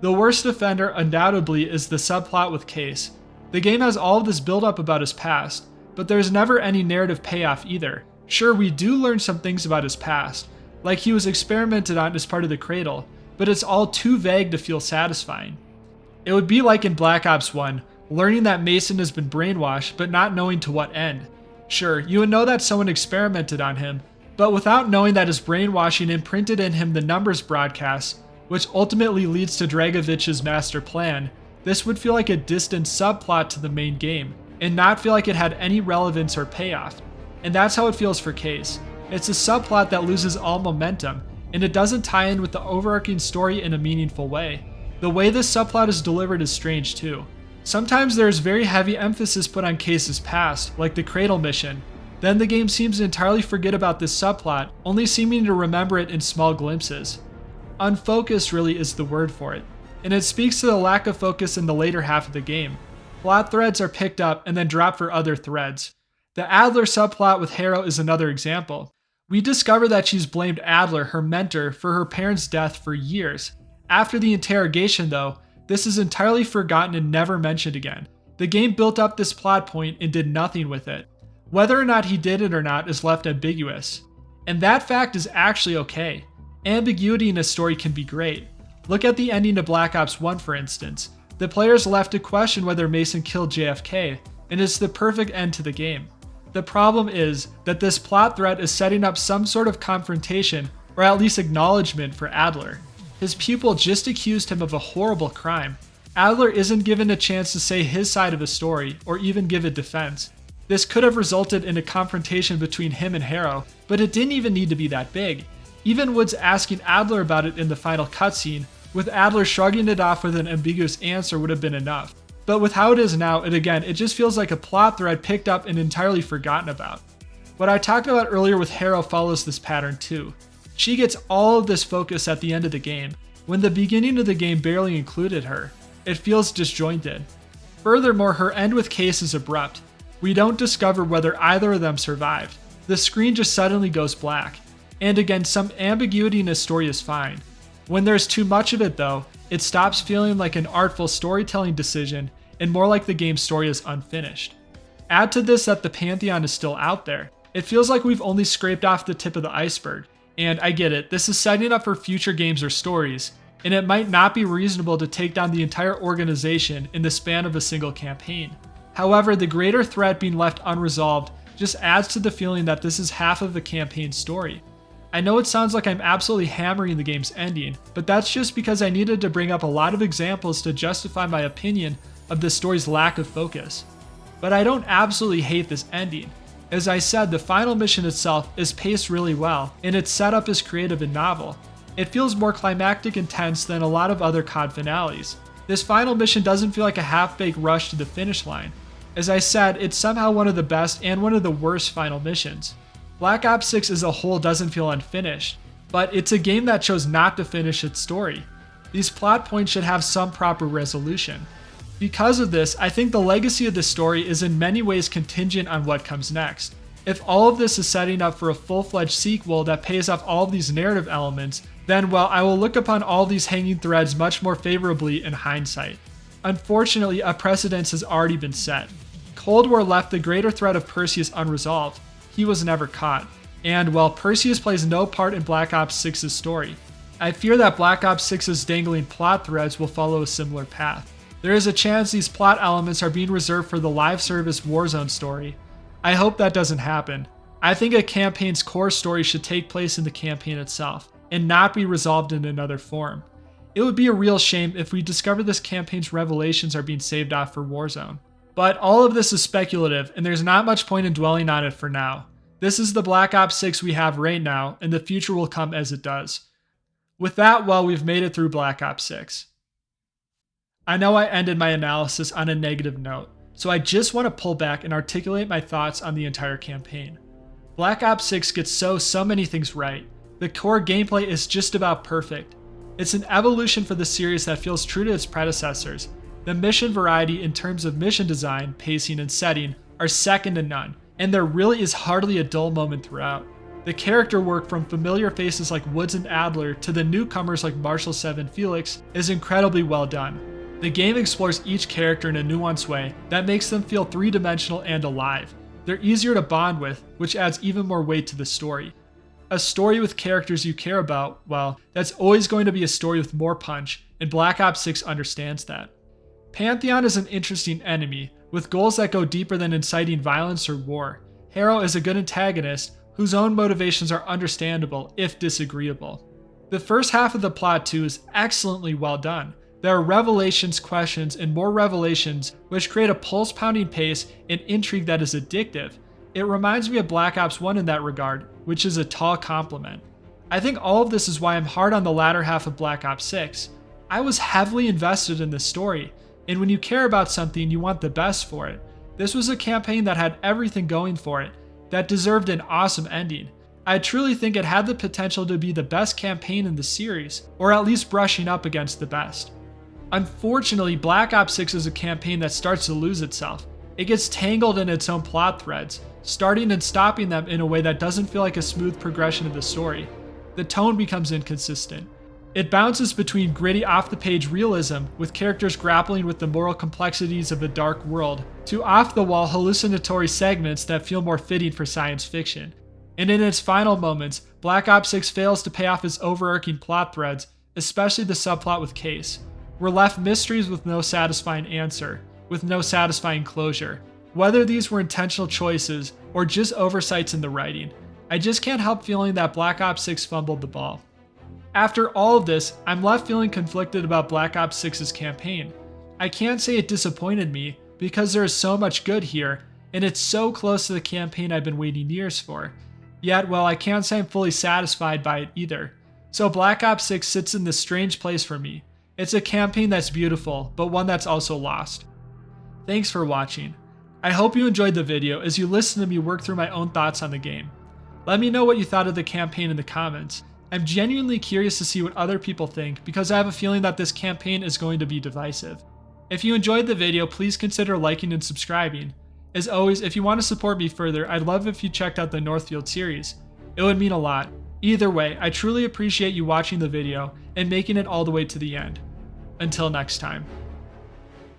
The worst offender undoubtedly is the subplot with Case. The game has all of this build-up about his past, but there's never any narrative payoff either. Sure, we do learn some things about his past, like he was experimented on as part of the Cradle, but it's all too vague to feel satisfying. It would be like in Black Ops 1, learning that Mason has been brainwashed but not knowing to what end. Sure, you would know that someone experimented on him, but without knowing that his brainwashing imprinted in him the numbers broadcasts, which ultimately leads to Dragovich's master plan, this would feel like a distant subplot to the main game, and not feel like it had any relevance or payoff. And that's how it feels for Case. It's a subplot that loses all momentum, and it doesn't tie in with the overarching story in a meaningful way. The way this subplot is delivered is strange too. Sometimes there is very heavy emphasis put on Case's past, like the Cradle mission. Then the game seems to entirely forget about this subplot, only seeming to remember it in small glimpses. Unfocused really is the word for it, and it speaks to the lack of focus in the later half of the game. Plot threads are picked up and then dropped for other threads. The Adler subplot with Harrow is another example. We discover that she's blamed Adler, her mentor, for her parents' death for years. After the interrogation though, this is entirely forgotten and never mentioned again. The game built up this plot point and did nothing with it. Whether or not he did it or not is left ambiguous. And that fact is actually okay. Ambiguity in a story can be great. Look at the ending to Black Ops 1 for instance. The player's left to question whether Mason killed JFK, and it's the perfect end to the game. The problem is that this plot thread is setting up some sort of confrontation, or at least acknowledgement for Adler. His pupil just accused him of a horrible crime. Adler isn't given a chance to say his side of the story, or even give a defense. This could have resulted in a confrontation between him and Harrow, but it didn't even need to be that big. Even Woods asking Adler about it in the final cutscene, with Adler shrugging it off with an ambiguous answer would have been enough. But with how it is now, it just feels like a plot thread picked up and entirely forgotten about. What I talked about earlier with Harrow follows this pattern too. She gets all of this focus at the end of the game, when the beginning of the game barely included her. It feels disjointed. Furthermore, her end with Case is abrupt. We don't discover whether either of them survived. The screen just suddenly goes black. And again, some ambiguity in a story is fine. When there's too much of it though, it stops feeling like an artful storytelling decision and more like the game's story is unfinished. Add to this that the Pantheon is still out there. It feels like we've only scraped off the tip of the iceberg. And I get it, this is setting up for future games or stories, and it might not be reasonable to take down the entire organization in the span of a single campaign. However, the greater threat being left unresolved just adds to the feeling that this is half of the campaign's story. I know it sounds like I'm absolutely hammering the game's ending, but that's just because I needed to bring up a lot of examples to justify my opinion of the story's lack of focus. But I don't absolutely hate this ending. As I said, the final mission itself is paced really well, and its setup is creative and novel. It feels more climactic and tense than a lot of other COD finales. This final mission doesn't feel like a half-baked rush to the finish line. As I said, it's somehow one of the best and one of the worst final missions. Black Ops 6 as a whole doesn't feel unfinished, but it's a game that chose not to finish its story. These plot points should have some proper resolution. Because of this, I think the legacy of the story is in many ways contingent on what comes next. If all of this is setting up for a full-fledged sequel that pays off all of these narrative elements, then well, I will look upon all these hanging threads much more favorably in hindsight. Unfortunately, a precedent has already been set. Cold War left the greater threat of Perseus unresolved. He was never caught. And well, Perseus plays no part in Black Ops 6's story. I fear that Black Ops 6's dangling plot threads will follow a similar path. There is a chance these plot elements are being reserved for the live service Warzone story. I hope that doesn't happen. I think a campaign's core story should take place in the campaign itself, and not be resolved in another form. It would be a real shame if we discover this campaign's revelations are being saved off for Warzone. But all of this is speculative, and there's not much point in dwelling on it for now. This is the Black Ops 6 we have right now, and the future will come as it does. With that, well, we've made it through Black Ops 6. I know I ended my analysis on a negative note, so I just want to pull back and articulate my thoughts on the entire campaign. Black Ops 6 gets so many things right. The core gameplay is just about perfect. It's an evolution for the series that feels true to its predecessors. The mission variety in terms of mission design, pacing, and setting are second to none, and there really is hardly a dull moment throughout. The character work from familiar faces like Woods and Adler to the newcomers like Marshall 7 Felix is incredibly well done. The game explores each character in a nuanced way that makes them feel three-dimensional and alive. They're easier to bond with, which adds even more weight to the story. A story with characters you care about, well, that's always going to be a story with more punch, and Black Ops 6 understands that. Pantheon is an interesting enemy, with goals that go deeper than inciting violence or war. Harrow is a good antagonist, whose own motivations are understandable, if disagreeable. The first half of the plot too is excellently well done. There are revelations, questions, and more revelations, which create a pulse-pounding pace and intrigue that is addictive. It reminds me of Black Ops 1 in that regard, which is a tall compliment. I think all of this is why I'm hard on the latter half of Black Ops 6. I was heavily invested in this story, and when you care about something, you want the best for it. This was a campaign that had everything going for it, that deserved an awesome ending. I truly think it had the potential to be the best campaign in the series, or at least brushing up against the best. Unfortunately, Black Ops 6 is a campaign that starts to lose itself. It gets tangled in its own plot threads, starting and stopping them in a way that doesn't feel like a smooth progression of the story. The tone becomes inconsistent. It bounces between gritty off-the-page realism, with characters grappling with the moral complexities of a dark world, to off-the-wall hallucinatory segments that feel more fitting for science fiction. And in its final moments, Black Ops 6 fails to pay off its overarching plot threads, especially the subplot with Case. We're left mysteries with no satisfying answer, with no satisfying closure. Whether these were intentional choices, or just oversights in the writing, I just can't help feeling that Black Ops 6 fumbled the ball. After all of this, I'm left feeling conflicted about Black Ops 6's campaign. I can't say it disappointed me, because there is so much good here, and it's so close to the campaign I've been waiting years for. Yet, well, I can't say I'm fully satisfied by it either. So Black Ops 6 sits in this strange place for me. It's a campaign that's beautiful, but one that's also lost. Thanks for watching. I hope you enjoyed the video as you listen to me work through my own thoughts on the game. Let me know what you thought of the campaign in the comments. I'm genuinely curious to see what other people think because I have a feeling that this campaign is going to be divisive. If you enjoyed the video, please consider liking and subscribing. As always, if you want to support me further, I'd love if you checked out the Northfield series. It would mean a lot. Either way, I truly appreciate you watching the video and making it all the way to the end. Until next time.